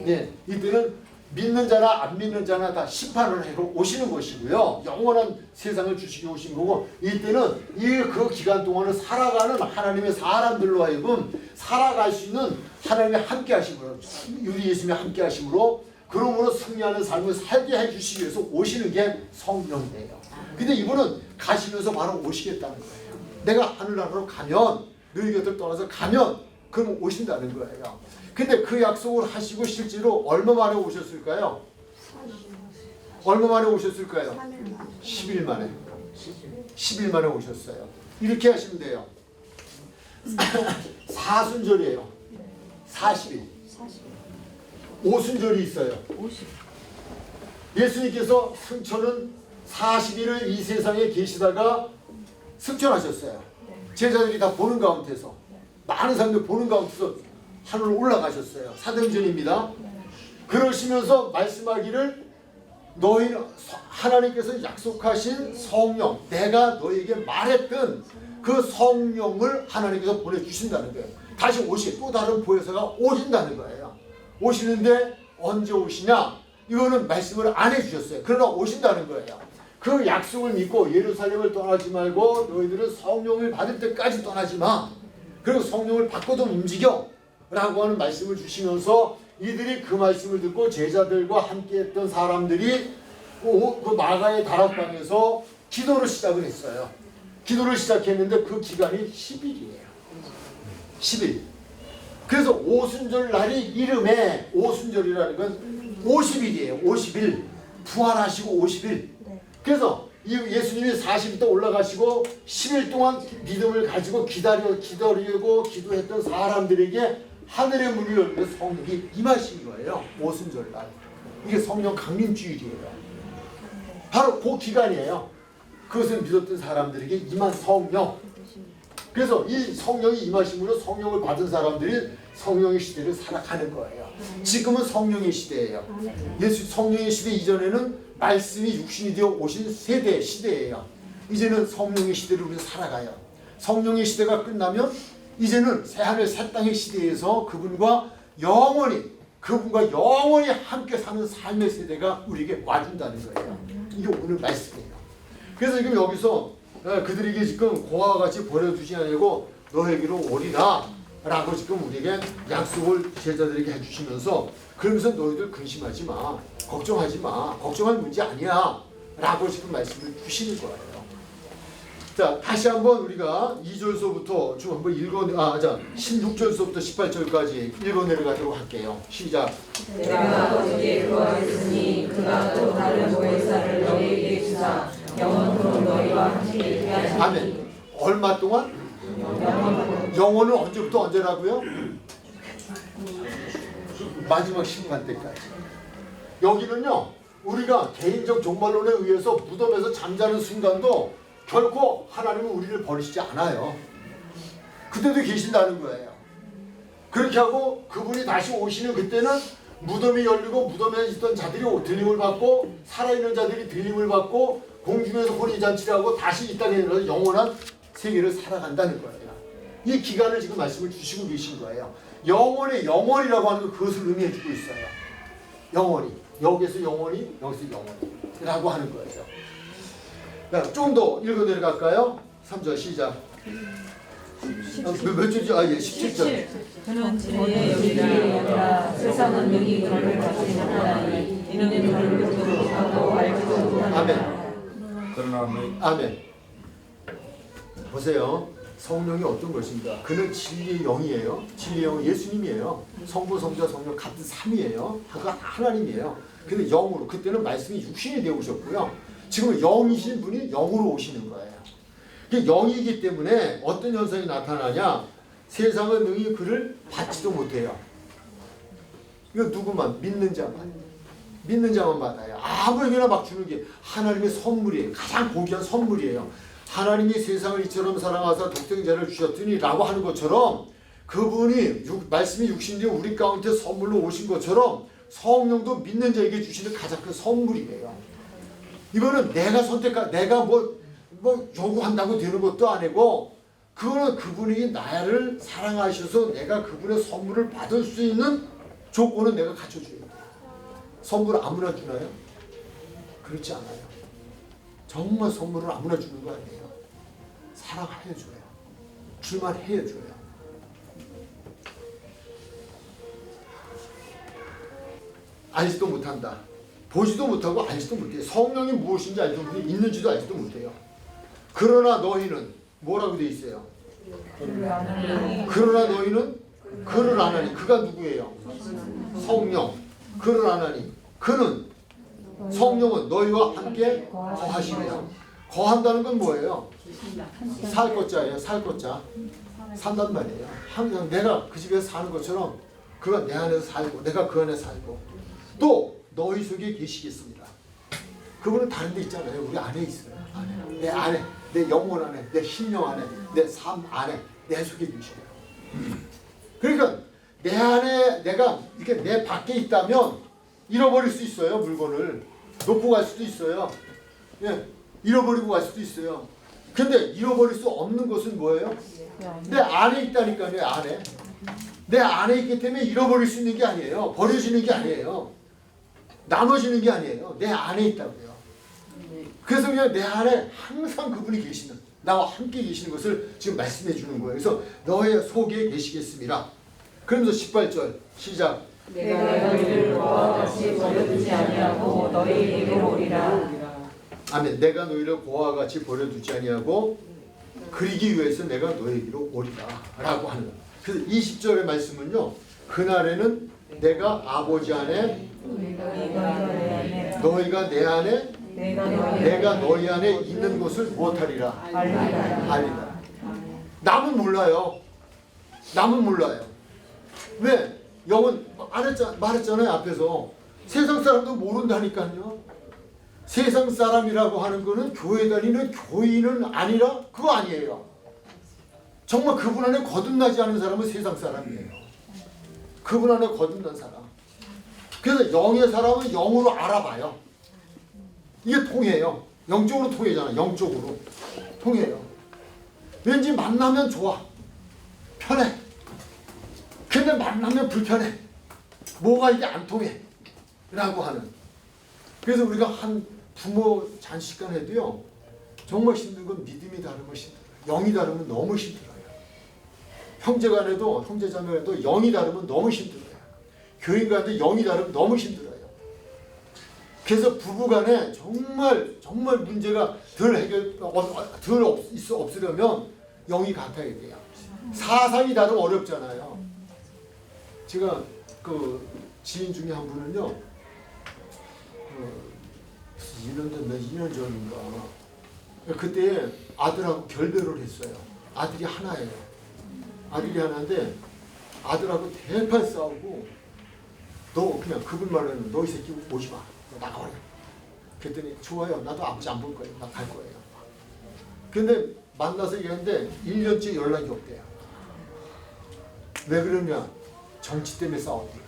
[SPEAKER 1] 네. 이때는 믿는 자나 안 믿는 자나 다 심판을 해서 오시는 것이고요. 영원한 세상을 주시기 오신 거고 이때는 그 기간 동안을 살아가는 하나님의 사람들로 하여금 살아갈 수 있는 하나님의 함께 하심으로 우리 예수님의 함께 하심으로 그러므로 승리하는 삶을 살게 해주시기 위해서 오시는 게 성령이에요. 근데 이분은 가시면서 바로 오시겠다는 거예요. 내가 하늘나라로 가면 너희 곁을 떠나서 가면 그럼 오신다는 거예요. 근데 그 약속을 하시고 실제로 얼마 만에 오셨을까요? 얼마 만에 오셨을까요? 10일 만에. 10일 만에 오셨어요. 이렇게 하시면 돼요. 사순절이에요. 40일. 오순절이 있어요. 예수님께서 승천은 40일을 이 세상에 계시다가 승천하셨어요. 제자들이 다 보는 가운데서 많은 사람들 보는 가운데서 하늘로 올라가셨어요. 사도행전입니다. 그러시면서 말씀하기를 너희는 하나님께서 약속하신 성령 내가 너희에게 말했던 그 성령을 하나님께서 보내주신다는 거예요. 다시 또 다른 보혜사가 오신다는 거예요. 오시는데 언제 오시냐? 이거는 말씀을 안 해주셨어요. 그러나 오신다는 거예요. 그 약속을 믿고 예루살렘을 떠나지 말고 너희들은 성령을 받을 때까지 떠나지 마. 그리고 성령을 받고도 움직여 라고 하는 말씀을 주시면서 이들이 그 말씀을 듣고 제자들과 함께 했던 사람들이 그 마가의 다락방에서 기도를 시작을 했어요. 기도를 시작했는데 그 기간이 10일이에요. 10일. 그래서 오순절 날이 이름에 오순절이라는 건 50일이에요. 50일. 부활하시고 50일. 그래서 예수님이 40일 때 올라가시고 10일 동안 믿음을 가지고 기다리고 기도했던 사람들에게 하늘의 문이 열리고 성령이 임하신 거예요. 오순절날. 이게 성령 강림주일이에요. 바로 그 기간이에요. 그것을 믿었던 사람들에게 임한 성령. 그래서 이 성령이 임하심으로 성령을 받은 사람들이 성령의 시대를 살아가는 거예요. 지금은 성령의 시대예요. 예수 성령의 시대 이전에는 말씀이 육신이 되어 오신 시대예요. 이제는 성령의 시대를 우리가 살아가요. 성령의 시대가 끝나면 이제는 새하늘 새 땅의 시대에서 그분과 영원히 함께 사는 삶의 세대가 우리에게 와준다는 거예요. 이게 오늘 말씀이에요. 그래서 지금 여기서 그들에게 지금 고아와 같이 버려두지 않고 너에게로 오리라 라고 지금 우리에게 약속을 제자들에게 해주시면서 그러면서 너희들 근심하지 마. 걱정하지 마. 걱정할 문제 아니야 라고 지금 말씀을 주시는 거예요. 자, 다시 한번 우리가 2절서부터 좀 한번 자, 16절서부터 18절까지 읽어 내려가도록 할게요. 시작.
[SPEAKER 6] 내가 아버지께 구하였으니 그가 또 다른 보혜사를 너희에게 주사 영원토록 너희와 함께 있게 하시니.
[SPEAKER 1] 아멘. 얼마 동안? 영원은 언제부터 언제라고요? 마지막 심판 때까지. 여기는요, 우리가 개인적 종말론에 의해서 무덤에서 잠자는 순간도 결코 하나님은 우리를 버리시지 않아요. 그때도 계신다는 거예요. 그렇게 하고 그분이 다시 오시는 그때는 무덤이 열리고 무덤에 있던 자들이 들림을 받고 살아있는 자들이 들림을 받고 공중에서 혼인잔치를 하고 다시 이 땅에 내려서 영원한 세계를 살아간다는 거예요. 이 기간을 지금 말씀을 주시고 계신 거예요. 영원의 영원이라고 하는 건 그것을 의미해 주고 있어요. 영원히. 여기서 영원히, 여기서 영원히라고 하는 거예요. 좀 더 읽어 내려갈까요? 3절 시작. 몇 줄이죠? 아, 예, 17절.
[SPEAKER 6] 그는 진리의 영이라 아니라 세상은 능히 그를 받지 못하나니 이는 그를 보지도 못하고 알지도 못하느니라.
[SPEAKER 1] 아멘.
[SPEAKER 5] 그러나 너희
[SPEAKER 1] 아멘. 보세요. 성령이 어떤 것입니다. 그는 진리의 영이에요. 진리의 영은 예수님이에요. 성부, 성자, 성령 같은 삼위예요. 하나님이에요. 근데 영으로, 그때는 말씀이 육신이 되어 오셨고요. 지금은 영이신 분이 영으로 오시는 거예요. 영이기 때문에 어떤 현상이 나타나냐? 세상은 능히 그를 받지도 못해요. 이거 누구만? 믿는 자만 받아요. 아무에게나 막 주는 게 하나님의 선물이에요. 가장 고귀한 선물이에요. 하나님이 세상을 이처럼 사랑하사 독생자를 주셨더니 라고 하는 것처럼 그분이 말씀이 육신되어 우리 가운데 선물로 오신 것처럼 성령도 믿는 자에게 주시는 가장 큰 선물이에요. 이거는 내가 내가 뭐 요구한다고 되는 것도 아니고 그거는 그분이 나를 사랑하셔서 내가 그분의 선물을 받을 수 있는 조건은 내가 갖춰줘야 돼요. 선물 아무나 주나요? 그렇지 않아요. 정말 선물을 아무나 주는 거 아니에요. 사랑해줘요. 줄만 해줘요. 알지도 못한다. 보지도 못하고 알지도 못해요. 성령이 무엇인지 알지도 못해요. 있는지도 알지도 못해요. 그러나 너희는 뭐라고 돼 있어요? 그러나 너희는 그를 아나니. 그가 누구예요? 성령. 그를 아나니. 그는 성령은 너희와 함께 거하시며. 거한다는 건 뭐예요? 살 것자예요. 살 것자. 산단 말이에요. 항상 내가 그 집에서 사는 것처럼 그가 내 안에서 살고 내가 그 안에 살고 또 너희 속에 계시겠습니다. 그분은 다른 데 있잖아요. 우리 안에 있어요. 안에. 내 안에, 내 영혼 안에, 내 심령 안에, 내 삶 안에, 내 속에 계셔요. 그러니까 내 안에 내가 이렇게 내 밖에 있다면 잃어버릴 수 있어요. 물건을 놓고 갈 수도 있어요. 예, 잃어버리고 갈 수도 있어요. 근데 잃어버릴 수 없는 것은 뭐예요? 내 안에 있다니까요. 안에. 내 안에 있기 때문에 잃어버릴 수 있는 게 아니에요. 버려지는 게 아니에요. 나눠지는 게 아니에요. 내 안에 있다고요. 그래서 그냥 내 안에 항상 그분이 계시는, 나와 함께 계시는 것을 지금 말씀해 주는 거예요. 그래서 너의 속에 계시겠습니다. 그러면서 18절 시작.
[SPEAKER 6] 내가 너희를 고와 같이 버려두지 아니하고 너희에게로 오리라.
[SPEAKER 1] 아멘. 내가 너희를 고와 같이 버려두지 아니하고 그리기 위해서 내가 너희에게로 오리라 라고 하는 거예요. 그래서 20절의 말씀은요. 그날에는 내가 아버지 안에 너희가 내 안에 내가 너희 안에 있는 것을 무엇하리라? 알리라. 남은 몰라요. 남은 몰라요. 왜? 영은 말했잖아요. 앞에서 세상 사람도 모른다니까요. 세상 사람이라고 하는 거는 교회 다니는 교인은 아니라 그거 아니에요. 정말 그분 안에 거듭나지 않은 사람은 세상 사람이에요. 그분 안에 거듭난 사람. 그래서 영의 사람은 영으로 알아봐요. 이게 통해요. 영적으로 통해잖아. 영적으로 통해요. 왠지 만나면 좋아. 편해. 근데 만나면 불편해. 뭐가 이게 안 통해. 라고 하는. 그래서 우리가 한 부모 잔식간 해도요. 정말 힘든 건 믿음이 다르면 힘들어요. 영이 다르면 너무 힘들어요. 형제간에도 형제자매간에도 영이 다르면 너무 힘들어요. 교인간에도 영이 다르면 너무 힘들어요. 그래서 부부간에 정말 문제가 없으려면 영이 같아야 돼요. 사상이 다르면 어렵잖아요. 제가 그 지인 중에 한 분은요, 2년 전인가 그때 아들하고 결별을 했어요. 아들이 하나예요. 아들이 하나인데 아들하고 대판 싸우고 너 그냥 그분 말로는 너 이 새끼 오지 마. 너 나가버려. 그랬더니 좋아요. 나도 아버지 안 볼 거예요. 나 갈 거예요. 근데 만나서 얘기했는데 1년째 연락이 없대요. 왜 그러냐? 정치 때문에 싸웠대요.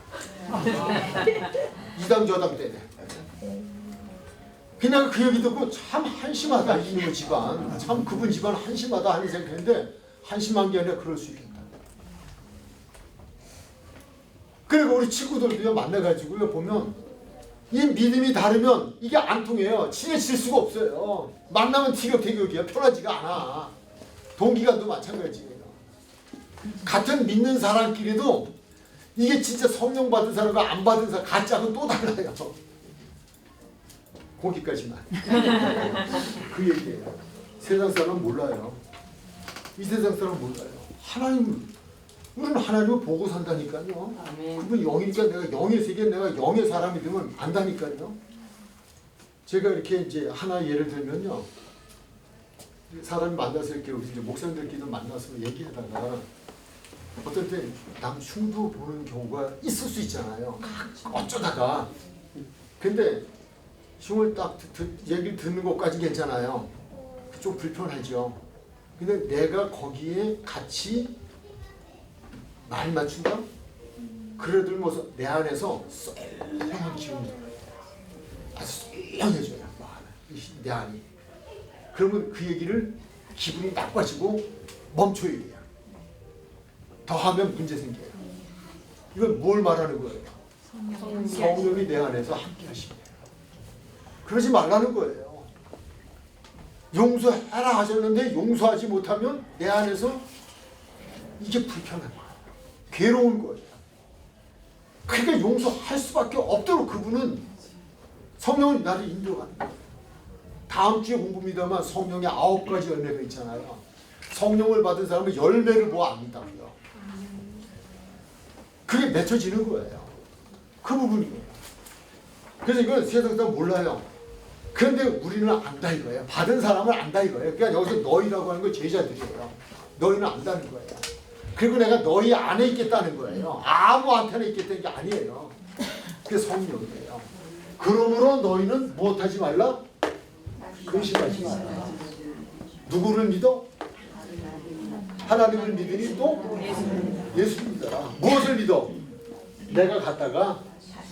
[SPEAKER 1] 이당 저당 때문에. 그냥 그 얘기 듣고 참 한심하다 이놈의 집안. 참 그분 집안 한심하다 하는 생각했는데 한심한 게 아니라 그럴 수 있겠다. 그리고 우리 친구들도요 만나가지고요 보면 이 믿음이 다르면 이게 안 통해요. 친해질 수가 없어요. 만나면 티격태격이야. 편하지가 않아. 동기간도 마찬가지예요. 같은 믿는 사람끼리도 이게 진짜 성령 받은 사람과 안 받은 사람 가짜는 또 달라요. 거기까지만. 그 얘기예요. 세상 사람 몰라요. 이 세상 사람 몰라요. 우리는 하나님을 보고 산다니까요.
[SPEAKER 2] 아멘.
[SPEAKER 1] 그분 영이니까 내가 영의 세계, 내가 영의 사람이 되면 안다니까요. 제가 이렇게 이제 하나 예를 들면요. 사람이 만나서 이렇게 이제 목사님들끼리 만나서 얘기하다가 어떨 때 남 흉도 보는 경우가 있을 수 있잖아요. 어쩌다가. 근데 흉을 딱 얘기를 듣는 것까지 괜찮아요. 좀 불편하죠. 근데 내가 거기에 같이 말 맞춘다? 그래 들면서 내 안에서 썰렁한 기운이 들어요. 아주 썰렁해져요. 내 안이. 그러면 그 얘기를 기분이 나빠지고 멈춰야 돼요. 더 하면 문제 생겨요. 이건 뭘 말하는 거예요? 성령이 내 안에서 함께 하십니다. 그러지 말라는 거예요. 용서하라 하셨는데 용서하지 못하면 내 안에서 이게 불편한 거예요. 괴로운 거예요. 그러니까 용서할 수밖에 없도록 그분은 성령은 나를 인도하는 거예요. 다음 주에 공부입니다만 성령의 9가지 열매가 있잖아요. 성령을 받은 사람은 열매를 뭐 안다고요. 그게 맺혀지는 거예요. 그 부분이에요. 그래서 이건 세상 사람 몰라요. 그런데 우리는 안다 이거예요. 받은 사람은 안다 이거예요. 그러니까 여기서 너희라고 하는 건 제자들이에요. 너희는 안다는 거예요. 그리고 내가 너희 안에 있겠다는 거예요. 아무한테나 있겠다는 게 아니에요. 그게 성령이에요. 그러므로 너희는 무엇하지 말라? 근심하지 말라. 누구를 믿어? 하나님을 믿으니 또 예수 믿어라. 무엇을 믿어? 내가 갔다가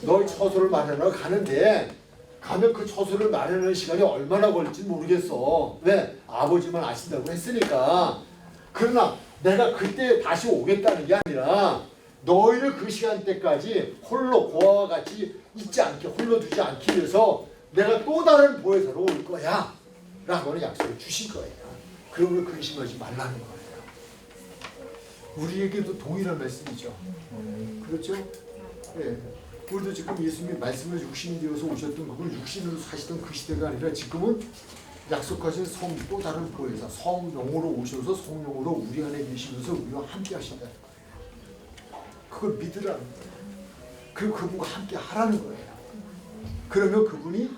[SPEAKER 1] 너희 처소를 마련하러 가는데 가면 그 처소를 마련하는 시간이 얼마나 걸릴지 모르겠어. 왜? 아버지만 아신다고 했으니까. 그러나 내가 그때 다시 오겠다는 게 아니라 너희를 그 시간대까지 홀로 고아와 같이 있지 않게 홀로 두지 않기 위해서 내가 또 다른 보혜사로 올 거야 라고는 약속을 주실 거예요. 그러므로 근심하지 말라는 거예요. 우리에게도 동일한 말씀이죠. 그렇죠? 네. 우리도 지금 예수님이 말씀을 육신이 되어서 오셨던 그걸 육신으로 사시던 그 시대가 아니라 지금은 약속하신 성 또 다른 보혜사 성령으로 오셔서 성령으로 우리 안에 계시면서 우리와 함께 하신다는 거예요. 그걸 믿으라는 거예요. 그리고 그분과 함께 하라는 거예요. 그러면 그분이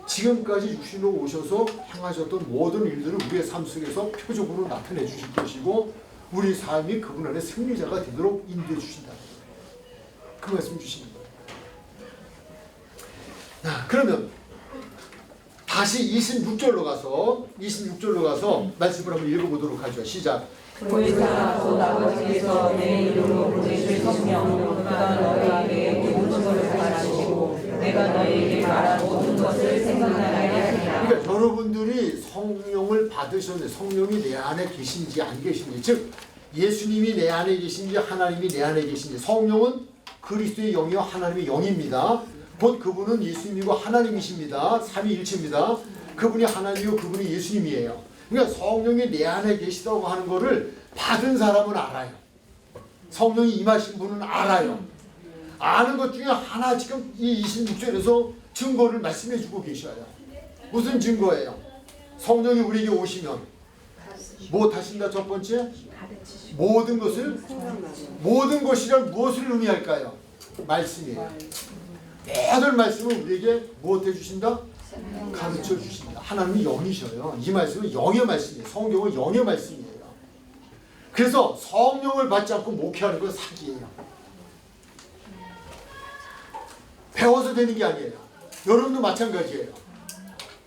[SPEAKER 1] 지금까지 육신으로 오셔서 행하셨던 모든 일들을 우리의 삶 속에서 표적으로 나타내 주실 것이고 우리 삶이 그분 안에 승리자가 되도록 인도해 주신다는 거예요. 그 말씀 주시는 거예요. 자, 그러면 다시 26절로 가서 말씀을 한번 읽어보도록 하죠. 시작.
[SPEAKER 6] 보혜사 곧 아버지께서 내 이름으로 보내실 성령 그가 너희에게 모든 것을 가르치시고 내가 너희에게 말한 모든 것을 생각나게 하리라.
[SPEAKER 1] 그러니까 여러분들이 성령을 받으셨는데 성령이 내 안에 계신지 안 계신지, 즉 예수님이 내 안에 계신지 하나님이 내 안에 계신지. 성령은 그리스도의 영이요 하나님의 영입니다. 곧 그분은 예수님이고 하나님이십니다. 삼위일체입니다. 그분이 하나님이고 그분이 예수님이에요. 그러니까 성령이 내 안에 계시다고 하는 것을 받은 사람은 알아요. 성령이 임하신 분은 알아요. 아는 것 중에 하나 지금 이 26절에서 증거를 말씀해 주고 계셔요. 무슨 증거예요? 성령이 우리에게 오시면 뭐 하신다? 첫 번째, 모든 것을, 모든 것이란 무엇을 의미할까요? 말씀이에요. 모든 말씀을 우리에게 무엇 해주신다? 가르쳐 주신다. 하나님이 영이셔요. 이 말씀은 영의 말씀이에요. 성경은 영의 말씀이에요. 그래서 성령을 받지 않고 목회하는 건 사기예요. 배워서 되는 게 아니에요. 여러분도 마찬가지예요.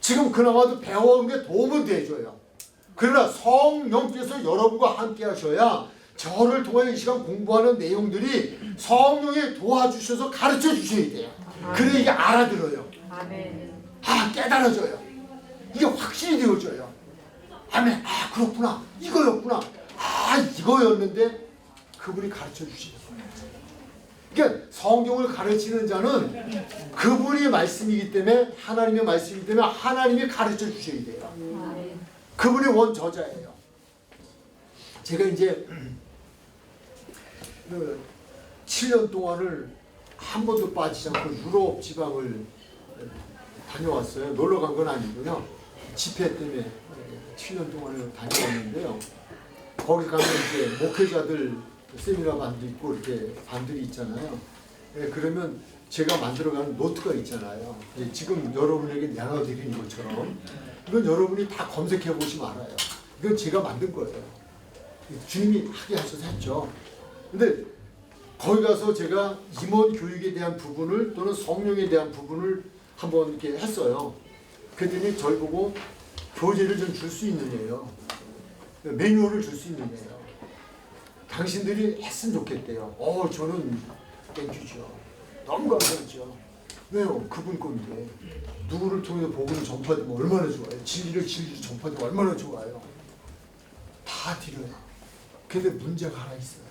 [SPEAKER 1] 지금 그나마도 배워온 게 도움은 돼줘요. 그러나 성령께서 여러분과 함께 하셔야 저를 통해 이 시간 공부하는 내용들이 성령이 도와주셔서 가르쳐 주셔야 돼요. 그래 이게 알아들어요. 아, 깨달아져요. 이게 확신이 되어져요. 아멘. 아, 그렇구나. 이거였구나. 아, 이거였는데 그분이 가르쳐 주시는 거예요. 그러니까 성경을 가르치는 자는 그분이 말씀이기 때문에, 하나님의 말씀이기 때문에 하나님이 가르쳐 주셔야 돼요. 그분이 원 저자예요. 제가 이제 7년 동안을 한 번도 빠지지 않고 유럽 지방을 다녀왔어요. 놀러 간 건 아니고요. 집회 때문에 7년 동안을 다녀왔는데요. 거기 가면 이제 목회자들 세미나 반도 있고 이렇게 반들이 있잖아요. 그러면 제가 만들어가는 노트가 있잖아요. 지금 여러분에게 나눠드리는 것처럼 이건 여러분이 다 검색해 보시면 알아요. 이건 제가 만든 거예요. 주님이 하게 하셔서 했죠. 근데 거기 가서 제가 임원 교육에 대한 부분을 또는 성령에 대한 부분을 한번 이렇게 했어요. 그랬더니 저를 보고 교재를 좀 줄 수 있느냐요. 매뉴얼을 줄 수 있느냐요. 당신들이 했으면 좋겠대요. 저는 땡큐죠. 너무 감사하죠. 왜요? 그분 건데. 누구를 통해서 복음을 전파되면 얼마나 좋아요. 진리를 전파되면 얼마나 좋아요. 다 드려요. 근데 문제가 하나 있어요.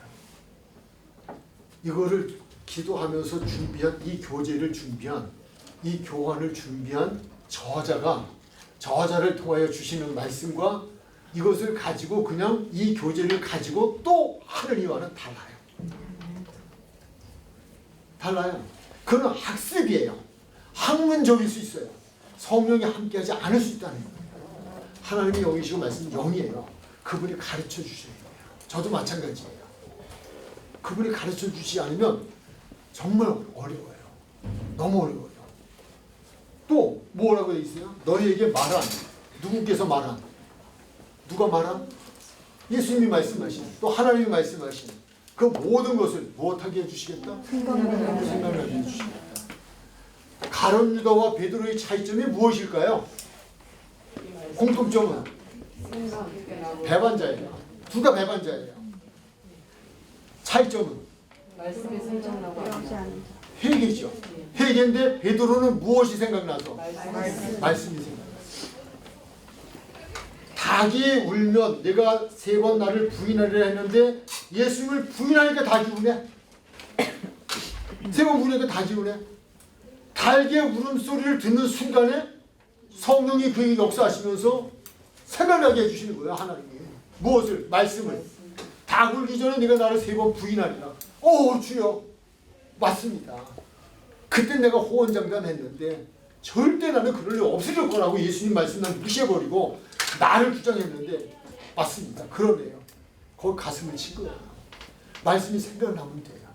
[SPEAKER 1] 이거를 기도하면서 준비한 이 교재를 준비한 이 교환을 준비한 저자를 통하여 주시는 말씀과 이것을 가지고 그냥 이 교재를 가지고 또 하는 이와는 달라요. 그건 학습이에요. 학문적일 수 있어요. 성령이 함께하지 않을 수 있다는 거예요. 하나님이 영이시고 말씀은 영이에요. 그분이 가르쳐 주셔야 돼요. 저도 마찬가지예요. 그분이 가르쳐 주시지 않으면 정말 어려워요. 너무 어려워요. 또 뭐라고 돼 있어요? 너희에게 말한, 누구께서 말한, 누가 말한? 예수님이 말씀하신, 또 하나님이 말씀하신 그 모든 것을 무엇하게 해주시겠다? 생각나게 해주시겠다. 가룟 유다와 베드로의 차이점이 무엇일까요? 공통점은 배반자예요. 둘 다 배반자예요. 차이점은
[SPEAKER 2] 말씀이 생각나고
[SPEAKER 1] 회개죠. 회개인데 베드로는 무엇이 생각나서? 말씀이 생각나서. 닭이 울면 내가 3번 나를 부인하리라 했는데 예수님을 부인하니까 닭이 우네. 3번 부인하니까 닭이 우네. 닭의 울음소리를 듣는 순간에 성령이 그에게 역사하시면서 생각나게 해주시는 거예요. 하나님이. 무엇을? 말씀을. 닭 울기 전에 네가 나를 3번 부인하리라. 주여. 맞습니다. 그때 내가 호언장담했는데 절대 나는 그럴 일 없을 거라고 예수님 말씀 난 무시해버리고 나를 주장했는데 맞습니다. 그러네요. 거기 가슴을 친 거예요. 말씀이 생각나면 돼요.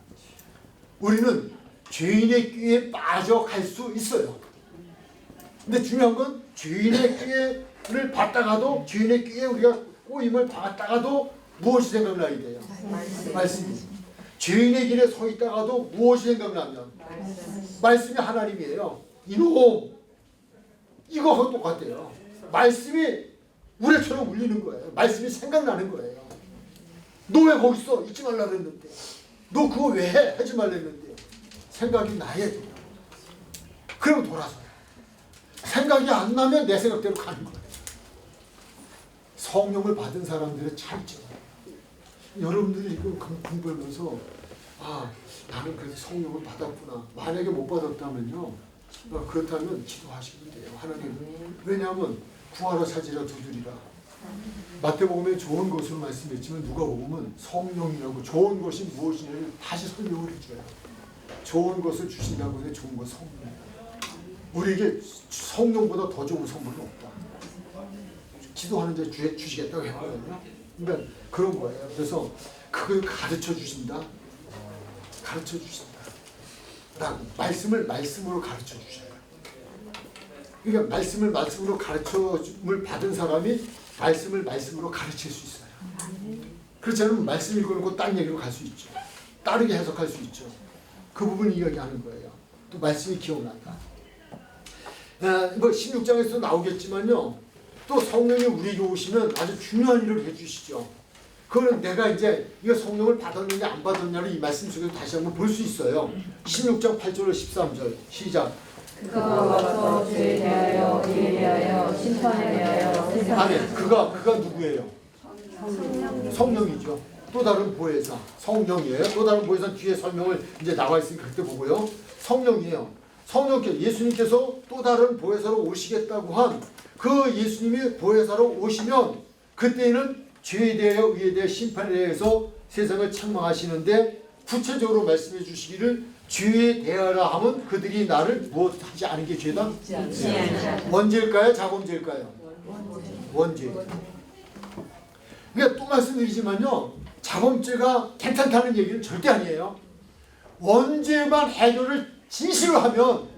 [SPEAKER 1] 우리는 죄인의 꾀에 빠져갈 수 있어요. 근데 중요한 건 죄인의 꾀를 받다가도 죄인의 꾀에 우리가 꼬임을 받다가도 무엇이 생각나야 돼요? 말씀이. 죄인의 길에 서 있다가도 무엇이 생각나면? 말씀이 하나님이에요. 이놈! 이거하고 똑같아요. 말씀이 우레처럼 울리는 거예요. 말씀이 생각나는 거예요. 너 왜 거기 있어? 있지 말라 그랬는데. 너 그거 왜 해? 하지 말라 했는데. 생각이 나야 돼요. 그럼 돌아서요. 생각이 안 나면 내 생각대로 가는 거예요. 성령을 받은 사람들의 차이점. 여러분들이 이거 공부하면서 나는 그래서 성령을 받았구나. 만약에 못 받았다면요. 그렇다면 기도하시면 돼요. 하나님. 왜냐하면 구하라 찾으라 두드리라. 마태복음에 좋은 것으로 말씀했지만 누가복음은 성령이라고 좋은 것이 무엇이냐를 다시 설명을 해줘요. 좋은 것을 주신다고 해서 좋은 건 성령이에요. 우리에게 성령보다 더 좋은 선물은 없다. 기도하는 데 주시겠다고 했거든요. 그러니까 그런 거예요. 그래서 그걸 가르쳐 주신다. 가르쳐 주신다. 말씀을 말씀으로 가르쳐 주셔요. 그러니까 말씀을 말씀으로 가르침을 받은 사람이 말씀을 말씀으로 가르칠 수 있어요. 그렇지 않으면 말씀 읽어놓고 딴 얘기로 갈 수 있죠. 다르게 해석할 수 있죠. 그 부분을 이야기하는 거예요. 또 말씀이 기억난다. 뭐 16장에서 나오겠지만요. 또 성령이 우리에게 오시면 아주 중요한 일을 해주시죠. 그거는 내가 이제 이거 성령을 받았느냐 안 받았느냐를 이 말씀 속에서 다시 한번 볼 수 있어요. 16장 8절 13절 시작.
[SPEAKER 6] 그가 와서 죄에 대하여 의에 대하여 심판에 대하여 세상에
[SPEAKER 1] 아멘. 그가 누구예요? 성령이죠. 또 다른 보혜사 성령이에요. 또 다른 보혜사 뒤에 설명을 이제 나와 있으니까 그때 보고요. 성령이에요. 성령께서 예수님께서 또 다른 보혜사로 오시겠다고 한 그 예수님이 보혜사로 오시면 그때는 죄에 대하여 의에 대하여 심판에 대해서 세상을 책망하시는데 구체적으로 말씀해 주시기를 죄에 대하라 하면 그들이 나를 무엇하지 않은 게 죄다? 원죄일까요? 자범죄일까요? 원죄. 그러니까 또 말씀드리지만요. 자범죄가 괜찮다는 얘기는 절대 아니에요. 원죄만 해결을 진실로 하면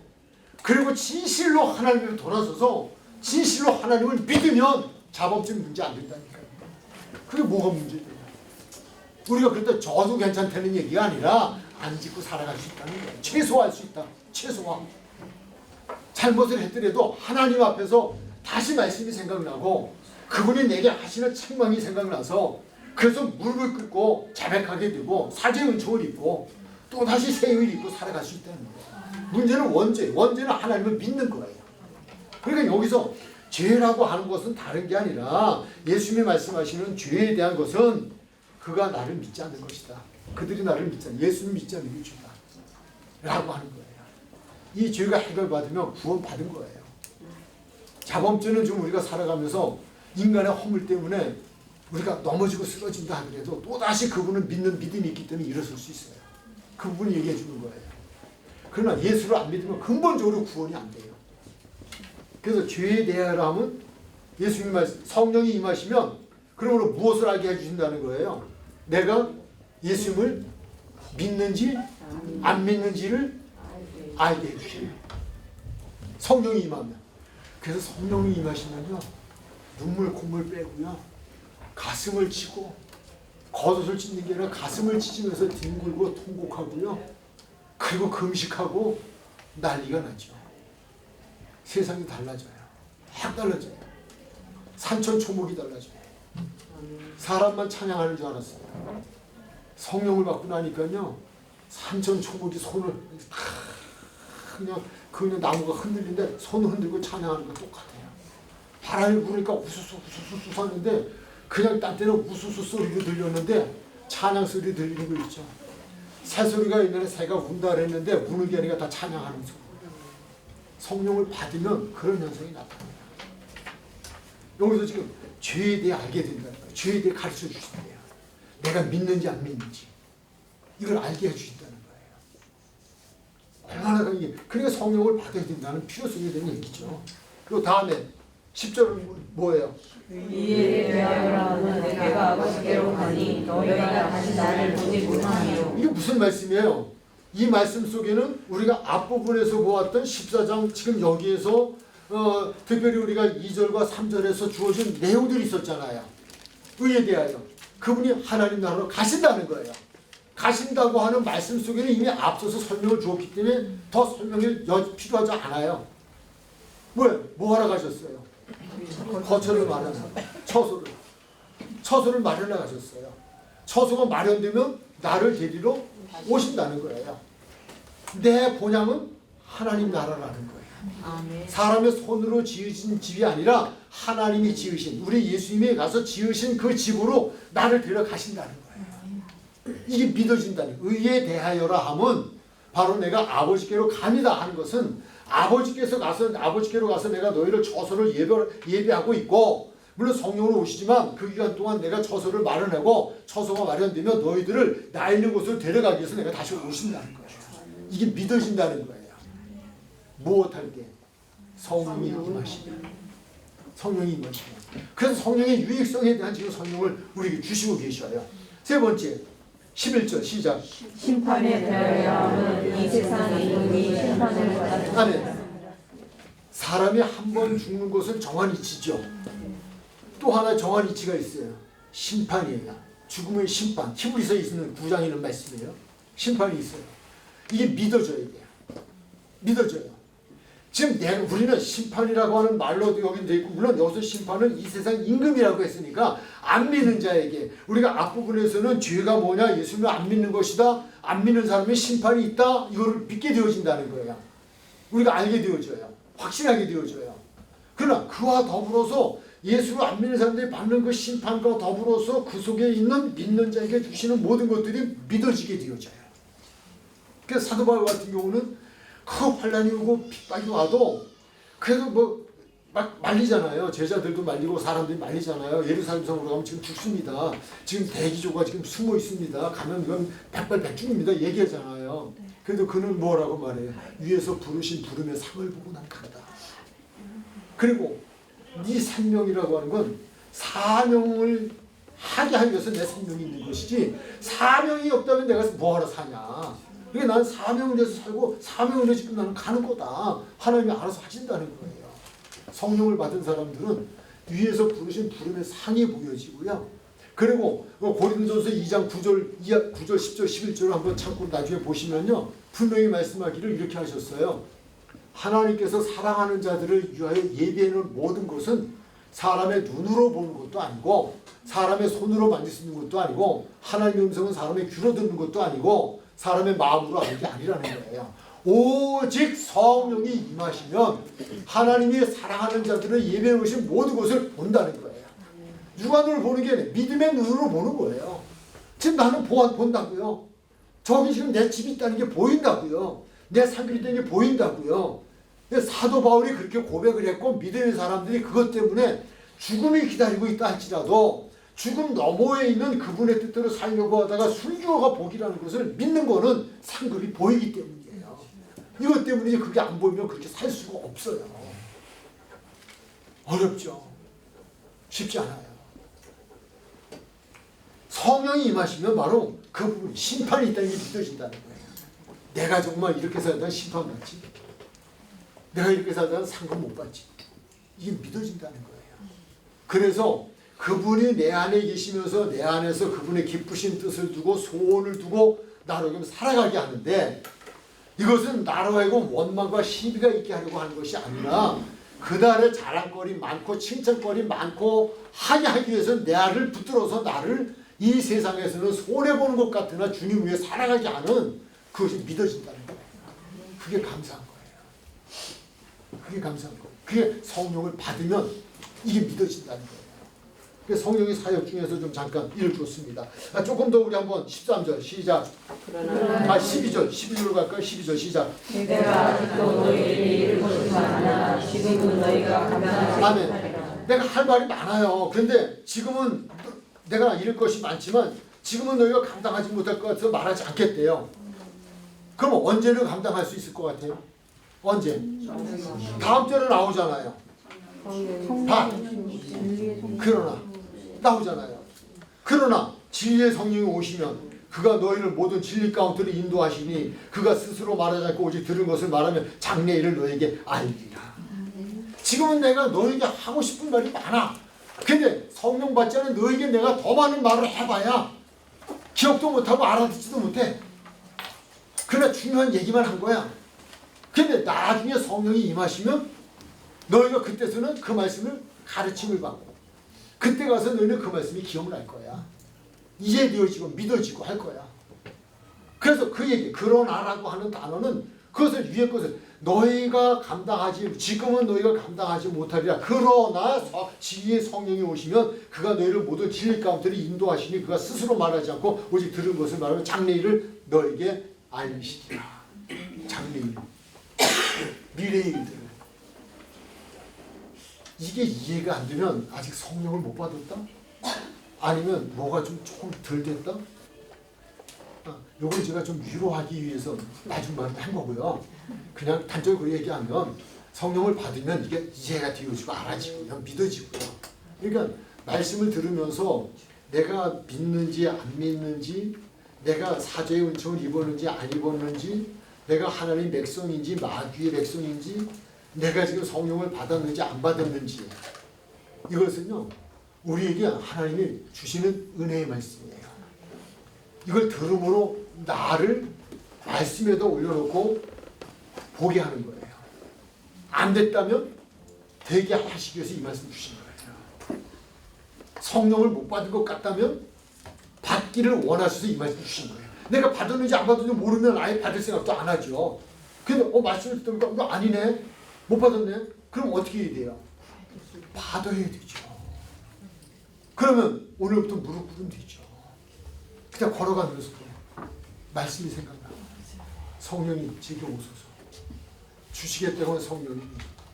[SPEAKER 1] 그리고 진실로 하나님을 돌아서서 진실로 하나님을 믿으면 자범죄 문제 안 된다니까요. 그게 뭐가 문제예요? 우리가 그럴 때 저도 괜찮다는 얘기가 아니라 안 짓고 살아갈 수 있다는 거예요. 최소화할 수 있다. 최소화. 잘못을 했더라도 하나님 앞에서 다시 말씀이 생각나고 그분이 내게 하시는 책망이 생각나서 그래서 무릎을 꿇고 자백하게 되고 사죄의 은총을 입고 또다시 새 의를 입고 살아갈 수 있다는 거예요. 문제는 원죄. 원죄는 하나님을 믿는 거예요. 그러니까 여기서 죄라고 하는 것은 다른 게 아니라 예수님이 말씀하시는 죄에 대한 것은 그가 나를 믿지 않는 것이다. 그들이 나를 믿지 않는 예수님 믿지 않는 게 죄다. 라고 하는 거예요. 이 죄가 해결받으면 구원받은 거예요. 자범죄는 좀 우리가 살아가면서 인간의 허물 때문에 우리가 넘어지고 쓰러진다 하더라도 또다시 그분을 믿는 믿음이 있기 때문에 일어설 수 있어요. 그 부분을 얘기해 주는 거예요. 그러나 예수를 안 믿으면 근본적으로 구원이 안 돼요. 그래서 죄에 대하라 하면 예수님 말씀, 성령이 임하시면 그러므로 무엇을 알게 해주신다는 거예요? 내가 예수님을 믿는지 안 믿는지를 알게 해주셔요. 성령이 임하면. 그래서 성령이 임하시면요. 눈물 콧물 빼고요. 가슴을 치고 겉옷을 찢는 게 아니라 가슴을 찢으면서 뒹굴고 통곡하고요. 그리고 금식하고 난리가 나죠. 세상이 달라져요. 확 달라져요. 산천초목이 달라져요. 사람만 찬양하는 줄 알았어요. 성령을 받고 나니까요. 산천초목이 손을 그냥 나무가 흔들리는데 손을 흔들고 찬양하는 거 똑같아요. 바람이 부니까 우수수 하는데 그냥 딴 때는 우수수 소리로 들렸는데 찬양 소리 들리는 거 있죠. 새소리가 옛날에 새가 운다 그랬는데 우는 게 아니라 다 찬양하는 소리. 성령을 받으면 그런 현상이 나타납니다. 여기서 지금 죄에 대해 알게 된다는 거예요. 죄에 대해 가르쳐 주신대요. 내가 믿는지 안 믿는지 이걸 알게 해주신다는 거예요. 얼마나 이게 그러니까 성령을 받아야 된다는 필요성에 대한 얘기죠. 그리고 다음에 10절은 뭐예요?
[SPEAKER 6] 이에 대하여라는 내가 아버지께로 가니 너희가 다시 나를 보지 못하니요.
[SPEAKER 1] 이게 무슨 말씀이에요? 이 말씀 속에는 우리가 앞부분에서 보았던 14장 지금 여기에서 특별히 우리가 2절과 3절에서 주어진 내용들이 있었잖아요. 의에 대하여 그분이 하나님 나라로 가신다는 거예요. 가신다고 하는 말씀 속에는 이미 앞서서 설명을 주었기 때문에 더 설명이 필요하지 않아요. 뭐 하러 가셨어요? 거처를 마련하러 처소를 마련하러 가셨어요. 처소가 마련되면 나를 데리러 오신다는 거예요. 내 본향은 하나님 나라라는 거예요. 사람의 손으로 지으신 집이 아니라 하나님이 지으신 우리 예수님이 가서 지으신 그 집으로 나를 데려가신다는 거예요. 이게 믿어진다는 거예요. 의에 대하여라 함은 바로 내가 아버지께로 갑니다 하는 것은 아버지께로 가서 내가 너희를 처소를 예배하고 있고 물론 성령으로 오시지만 그 기간 동안 내가 처소를 마련하고 처소가 마련되면 너희들을 나 있는 곳으로 데려가기 위해서 내가 다시 오신다는 거예요. 이게 믿어진다는 거예요. 무엇할 때? 성령이 임하시면. 성령이 임하시면. 그래서 성령의 유익성에 대한 지금 설명을 우리에게 주시고 계셔요. 세 번째 11절 시작.
[SPEAKER 6] 심판에 대하여는 이 세상의 이름이 심판을 받았다.
[SPEAKER 1] 아멘. 사람이 한 번 죽는 것은 정한 이치죠. 또 하나 정한 이치가 있어요. 심판이에요. 죽음의 심판. 히브리서에 있는 9장에 있는 말씀이에요. 심판이 있어요. 이게 믿어져야 돼요. 믿어져요. 지금 우리는 심판이라고 하는 말로도 여기 돼 있고, 물론 여기서 심판은 이 세상 임금이라고 했으니까 안 믿는 자에게, 우리가 앞부분에서는 죄가 뭐냐, 예수님을 안 믿는 것이다, 안 믿는 사람의 심판이 있다, 이거를 믿게 되어진다는 거예요. 우리가 알게 되어져요. 확신하게 되어져요. 그러나 그와 더불어서 예수를 안 믿는 사람들이 받는 그 심판과 더불어서 그 속에 있는 믿는 자에게 주시는 모든 것들이 믿어지게 되어져요. 그래서 사도 바울 같은 경우는 그 환란이 오고 핍박이 와도 그래도 뭐 막 말리잖아요. 제자들도 말리고 사람들이 말리잖아요. 예루살렘 성으로 가면 지금 죽습니다. 지금 대기조가 지금 숨어 있습니다. 가면 이건 백발백중입니다. 얘기하잖아요. 그래도 그는 뭐라고 말해요? 위에서 부르신 부름의 상을 보고 난 간다. 그리고 네 생명이라고 하는 건 사명을 하게 하기 위해서 내 생명이 있는 것이지, 사명이 없다면 내가 뭐하러 사냐. 그러니까 나는 사명을 위해서 살고 사명을 위해서 지금 나는 가는 거다. 하나님이 알아서 하신다는 거예요. 성령을 받은 사람들은 위에서 부르신 부름의 상이 보여지고요. 그리고 고린도전서 2장 9절, 10절, 11절을 한번 참고 나중에 보시면요. 분명히 말씀하기를 이렇게 하셨어요. 하나님께서 사랑하는 자들을 위하여 예비해놓은 모든 것은 사람의 눈으로 보는 것도 아니고, 사람의 손으로 만질 수 있는 것도 아니고, 하나님의 음성은 사람의 귀로 듣는 것도 아니고, 사람의 마음으로 아는 게 아니라는 거예요. 오직 성령이 임하시면 하나님이 사랑하는 자들을 예배해 오신 모든 것을 본다는 거예요. 육안으로 보는 게 아니라 믿음의 눈으로 보는 거예요. 지금 나는 본다고요. 저기 지금 내 집이 있다는 게 보인다고요. 내 삶이 있다는 게 보인다고요. 사도 바울이 그렇게 고백을 했고, 믿음의 사람들이 그것 때문에 죽음이 기다리고 있다 할지라도 죽음 너머에 있는 그분의 뜻대로 살려고 하다가 순교가 복이라는 것을 믿는 거는 상급이 보이기 때문이에요. 이것 때문에 그게 안 보이면 그렇게 살 수가 없어요. 어렵죠. 쉽지 않아요. 성령이 임하시면 바로 그 부분, 심판이 있다는 게 믿어진다는 거예요. 내가 정말 이렇게 살다가 심판받지, 내가 이렇게 살다가 상급 못 받지, 이게 믿어진다는 거예요. 그래서 그분이 내 안에 계시면서 내 안에서 그분의 기쁘신 뜻을 두고 소원을 두고 나로 살아가게 하는데, 이것은 나로 하여금 원망과 시비가 있게 하려고 하는 것이 아니라 그날의 자랑거리 많고 칭찬거리 많고 하게 하기 위해서 나를 붙들어서 나를 이 세상에서는 손해보는 것 같으나 주님 위해 살아가게 하는, 그것이 믿어진다는 거예요. 그게 감사한 거예요. 그게 감사한 거예요. 그게 성령을 받으면 이게 믿어진다는 거예요. 성령의 사역 중에서 좀 잠깐 읽어줬습니다. 조금 더 우리 한번 13절 시작. 12절로 갈까요? 12절 시작.
[SPEAKER 6] 내가 아직도 너희에게 이를 것이 많으나 지금은 너희가 감당하지
[SPEAKER 1] 아멘.
[SPEAKER 6] 못하리라.
[SPEAKER 1] 내가 할 말이 많아요. 그런데 지금은 내가 이럴 것이 많지만 지금은 너희가 감당하지 못할 것 같아서 말하지 않겠대요. 그럼 언제는 감당할 수 있을 것 같아요? 언제? 다음 절에 나오잖아요. 그러나 나오잖아요. 그러나 진리의 성령이 오시면 그가 너희를 모든 진리 가운데로 인도하시니 그가 스스로 말하지 않고 오직 들은 것을 말하면 장래 일을 너에게 알리라. 지금은 내가 너에게 하고 싶은 말이 많아. 근데 성령 받지 않은 너에게 내가 더 많은 말을 해봐야 기억도 못하고 알아듣지도 못해. 그러나 중요한 얘기만 한 거야. 근데 나중에 성령이 임하시면 너희가 그때서는 그 말씀을 가르침을 받고 그때 가서 너희는 그 말씀이 기억날 거야. 이해되어지고 믿어지고 할 거야. 그래서 그 얘기, 그러나라고 하는 단어는 그것을 위에 것을 너희가 감당하지, 지금은 너희가 감당하지 못하리라. 그러나 진리의 성령이 오시면 그가 너희를 모든 진리 가운데로 인도하시니 그가 스스로 말하지 않고 오직 들은 것을 말하면 장래일을 너에게 알리시리라. 장래일, 미래의 일들을. 이게 이해가 안 되면 아직 성령을 못 받았다? 아니면 뭐가 좀 조금 덜 됐다? 요걸 제가 좀 위로하기 위해서 나중만 한 거고요. 그냥 단적으로 얘기하면 성령을 받으면 이게 이해가 되어지고 알아지고요. 믿어지고요. 그러니까 말씀을 들으면서 내가 믿는지 안 믿는지, 내가 사죄의 은총을 입었는지 안 입었는지, 내가 하나님 백성인지 마귀의 백성인지, 내가 지금 성령을 받았는지 안 받았는지, 이것은요 우리에게 하나님이 주시는 은혜의 말씀이에요. 이걸 들음으로 나를 말씀에다 올려놓고 보게 하는 거예요. 안 됐다면 되게 하시기 위해서 이 말씀 주신 거예요. 성령을 못 받은 것 같다면 받기를 원하셔서 이 말씀 주신 거예요. 내가 받았는지 안 받았는지 모르면 아예 받을 생각도 안 하죠. 근데 말씀을 듣니까 이거 아니네, 못 받았네. 그럼 어떻게 해야 돼요? 받아야 되죠. 그러면 오늘부터 무릎 꿇으면 되죠. 그냥 걸어가면서도 말씀이 생각나요. 성령이 제게 오소서. 주시겠다고 하는 성령이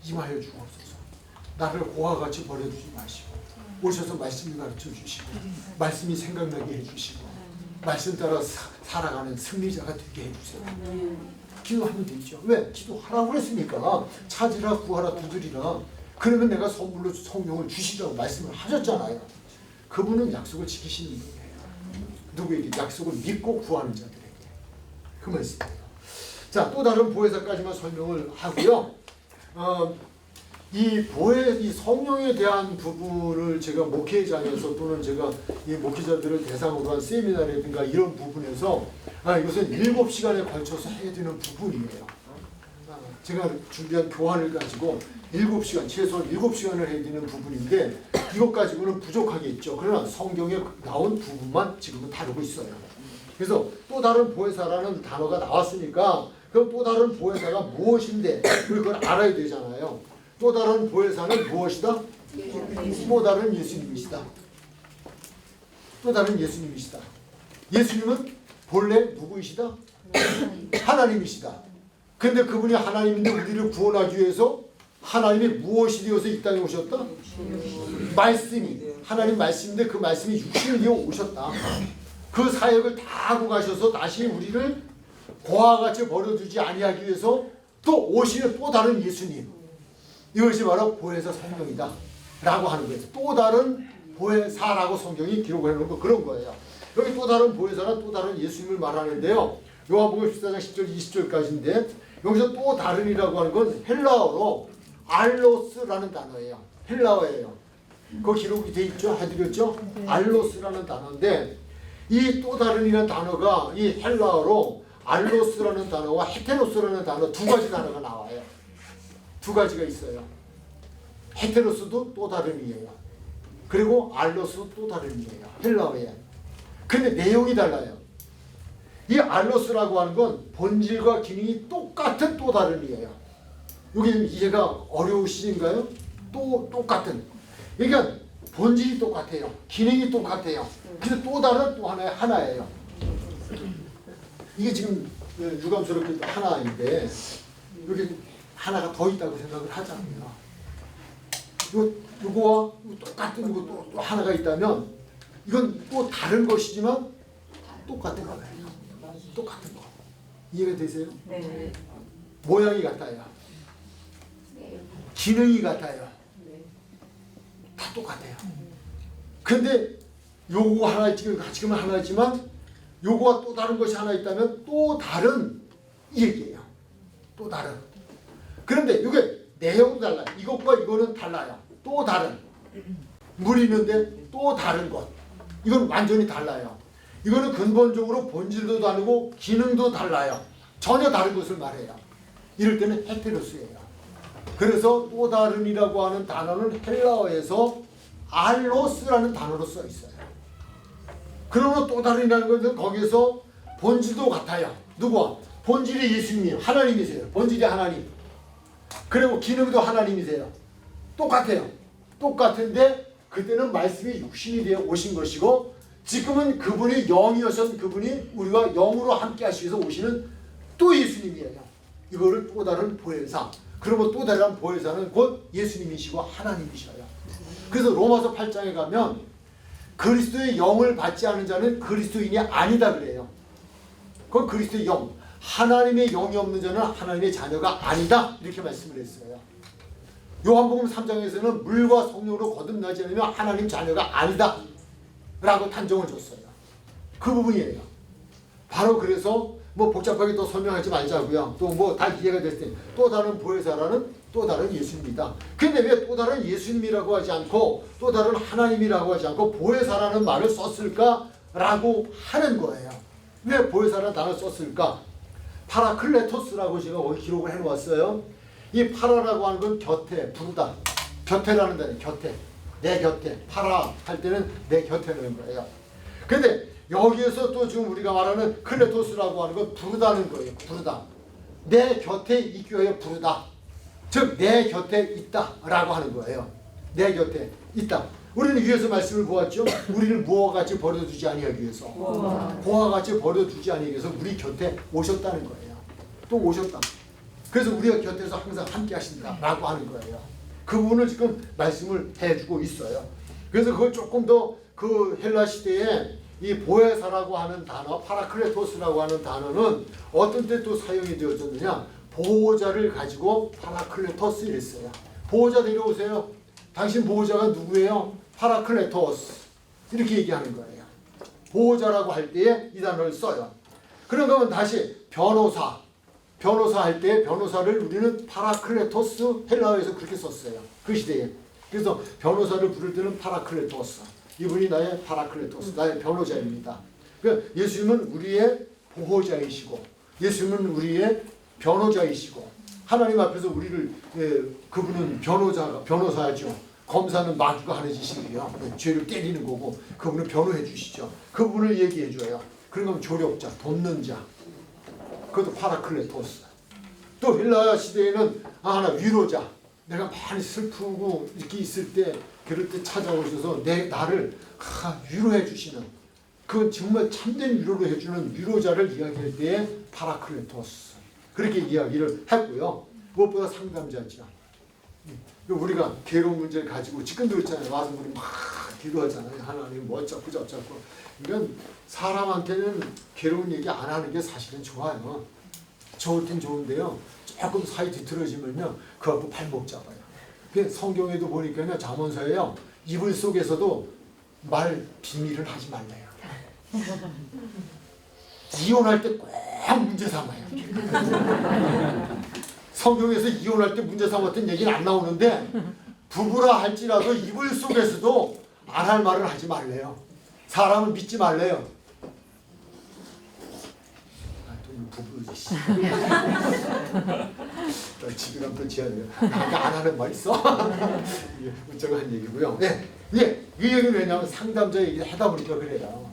[SPEAKER 1] 임하여 주옵소서. 나를 고와 같이 버려두지 마시고 오셔서 말씀을 가르쳐 주시고 말씀이 생각나게 해주시고 말씀 따라 살아가는 승리자가 되게 해주세요. 기도하면 되죠. 왜? 기도하라고 그랬으니까. 찾으라, 구하라, 두드리라. 그러면 내가 선물로 성령을 주시라고 말씀을 하셨잖아요. 그분은 약속을 지키시는 분이에요. 누구에게? 약속을 믿고 구하는 자들에게. 그 말씀이에요. 자, 또 다른 보혜사까지만 설명을 하고요. 이 성령에 대한 부분을 제가 목회장에서 또는 제가 이 목회자들을 대상으로 한 세미나라든가 이런 부분에서 이것은 7시간에 걸쳐서 해야 되는 부분이에요. 제가 준비한 교환을 가지고 7시간, 최소한 7시간을 해야 되는 부분인데 이것 가지고는 부족하겠죠. 그러나 성경에 나온 부분만 지금은 다루고 있어요. 그래서 또 다른 보혜사라는 단어가 나왔으니까 그럼 또 다른 보혜사가 무엇인데 우리 그걸 알아야 되잖아요. 또 다른 보혜사는 무엇이다? 또 다른 예수님이시다. 또 다른 예수님이시다. 예수님은 본래 누구이시다? 하나님이시다. 근데 그분이 하나님인데 우리를 구원하기 위해서 하나님이 무엇이 되어서 이 땅에 오셨다? 말씀이. 하나님 말씀인데 그 말씀이 육신을 이어 오셨다. 그 사역을 다 하고 가셔서 다시 우리를 고와 같이 버려두지 아니하기 위해서 또 오시는 또 다른 예수님. 이것이 바로 보혜사 성령이다 라고 하는 거예요. 또 다른 보혜사라고 성경이 기록해 놓은 거 그런 거예요. 여기 또 다른 보혜사는 또 다른 예수님을 말하는데요. 요한복음 14장 10절 20절까지인데 여기서 또 다른이라고 하는 건 헬라어로 알로스라는 단어예요. 헬라어예요. 그거 기록이 돼 있죠? 해드렸죠? 알로스라는 단어인데 이 또 다른이라는 단어가 이 헬라어로 알로스라는 단어와 헤테로스라는 단어 두 가지 단어가 나와요. 두 가지가 있어요. 헤테로스도 또 다른이에요. 그리고 알로스도 또 다른이에요. 헬라어에. 근데 내용이 달라요. 이 알로스라고 하는 건 본질과 기능이 똑같은 또 다른이에요. 여기 좀 이해가 어려우신가요? 똑같은. 그러니까 본질이 똑같아요. 기능이 똑같아요. 근데 또 다른 또 하나예요. 이게 지금 유감스럽게 하나인데 여기 하나가 더 있다고 생각을 하잖아요. 요거와 똑같은 거 또 하나가 있다면 이건 또 다른 것이지만 똑같은 거예요. 똑같은 거. 이해가 되세요?
[SPEAKER 6] 네.
[SPEAKER 1] 모양이 같아요. 기능이 같아요. 다 똑같아요. 근데 요거 하나 지금 하나 있지만 요거와 또 다른 것이 하나 있다면 또 다른 얘기예요. 또 다른. 그런데 이게 내용도 달라요. 이것과 이거는 달라요. 또 다른. 물이 있는데 또 다른 것. 이건 완전히 달라요. 이거는 근본적으로 본질도 다르고 기능도 달라요. 전혀 다른 것을 말해요. 이럴 때는 헤테로스예요. 그래서 또 다른이라고 하는 단어는 헬라어에서 알로스라는 단어로 써 있어요. 그러면 또 다른이라는 것은 거기서 본질도 같아요. 누구와? 본질이 예수님, 하나님이세요. 본질이 하나님. 그리고 기능도 하나님이세요. 똑같아요. 똑같은데 그때는 말씀이 육신이 되어 오신 것이고 지금은 그분이 영이어서 그분이 우리와 영으로 함께 하시기 위해서 오시는 또 예수님이에요. 이거를 또 다른 보혜사. 그러면 또 다른 보혜사는 곧 예수님이시고 하나님이셔요. 그래서 로마서 8장에 가면 그리스도의 영을 받지 않은 자는 그리스도인이 아니다 그래요. 그건 그리스도의 영. 하나님의 영이 없는 자는 하나님의 자녀가 아니다. 이렇게 말씀을 했어요. 요한복음 3장에서는 물과 성령으로 거듭나지 않으면 하나님 자녀가 아니다 라고 단정을 줬어요. 그 부분이에요. 바로 그래서 뭐 복잡하게 또 설명하지 말자고요. 또 뭐 다 이해가 됐을 때 또 다른 보혜사라는 또 다른 예수님이다. 근데 왜 또 다른 예수님이라고 하지 않고 또 다른 하나님이라고 하지 않고 보혜사라는 말을 썼을까라고 하는 거예요. 왜 보혜사라는 단어를 썼을까? 파라클레토스라고 제가 거기 기록을 해놓았어요. 이 파라라고 하는 건 곁에, 부르다. 곁에라는 단어, 곁에. 내 곁에. 파라 할 때는 내 곁에라는 거예요. 근데 여기에서 또 지금 우리가 말하는 클레토스라고 하는 건 부르다는 거예요. 부르다. 내 곁에 있기 위해 부르다. 즉 내 곁에 있다 라고 하는 거예요. 내 곁에 있다. 우리는 위에서 말씀을 보았죠. 우리를 무와 같이 버려두지 아니하기 위해서, 고와 같이 버려두지 아니하기 위해서 우리 곁에 오셨다는 거예요. 또 오셨다. 그래서 우리가 곁에서 항상 함께 하신다 라고 하는 거예요. 그 부분을 지금 말씀을 해주고 있어요. 그래서 그걸 조금 더 그 헬라 시대에 이 보혜사라고 하는 단어, 파라클레토스라고 하는 단어는 어떤 때 또 사용이 되어졌느냐, 보호자를 가지고 파라클레토스 이랬어요. 보호자 데려오세요. 당신 보호자가 누구예요? 파라클레토스. 이렇게 얘기하는 거예요. 보호자라고 할 때에 이 단어를 써요. 그러면 다시 변호사. 변호사 할 때 변호사를 우리는 파라클레토스, 헬라어에서 그렇게 썼어요. 그 시대에. 그래서 변호사를 부를 때는 파라클레토스. 이분이 나의 파라클레토스, 나의 변호자입니다. 그러니까 예수님은 우리의 보호자이시고 예수님은 우리의 변호자이시고 하나님 앞에서 우리를 그분은 변호사죠. 검사는 마귀가 하는 짓이고요. 죄를 때리는 거고 그분은 변호해 주시죠. 그분을 얘기해 줘요. 그러면 조력자, 돕는 자. 그것도 파라클레토스. 또 헬라 시대에는 하나 위로자. 내가 많이 슬프고 이렇게 있을 때 그럴 때 찾아오셔서 나를 위로해 주시는, 그건 정말 참된 위로를 해주는 위로자를 이야기할 때에 파라클레토스 그렇게 이야기를 했고요. 무엇보다 상담자죠. 우리가 괴로운 문제를 가지고 지금도 있잖아요. 와서 우리 막 기도하잖아요. 하나님 뭐 어쩌고 저쩌고. 그러니까 사람한테는 괴로운 얘기 안 하는 게 사실은 좋아요. 좋을 땐 좋은데요. 조금 사이 뒤틀어지면요. 그 앞으로 발목 잡아요. 성경에도 보니까요. 잠언서에요. 이불 속에서도 말 비밀을 하지 말래요. 이혼할 때 꼭 문제 삼아요. 성경에서 이혼할 때 문제 삼았던 얘기는 안 나오는데 부부라 할지라도 이불 속에서도 안 할 말을 하지 말래요. 사람을 믿지 말래요. 부부지. 집에 가면 또 지어야 돼요. 나한테 안 하는 말 있어? 저거 한 얘기고요. 네. 이 얘기는 왜냐하면 상담자 얘기를 하다 보니까 그래요.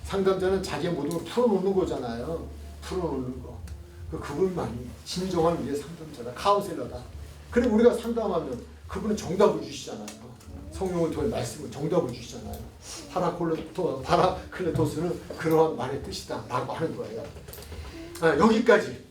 [SPEAKER 1] 상담자는 자기의 모든 걸 풀어놓는 거잖아요. 풀어놓는 거. 그분만이 진정한 우리의 상담자다. 카운셀러다. 그리고 우리가 상담하면 그분은 정답을 주시잖아요. 성령을 통해 말씀을 정답을 주시잖아요. 파라클레토스는 그러한 말의 뜻이다 라고 하는 거예요. 여기까지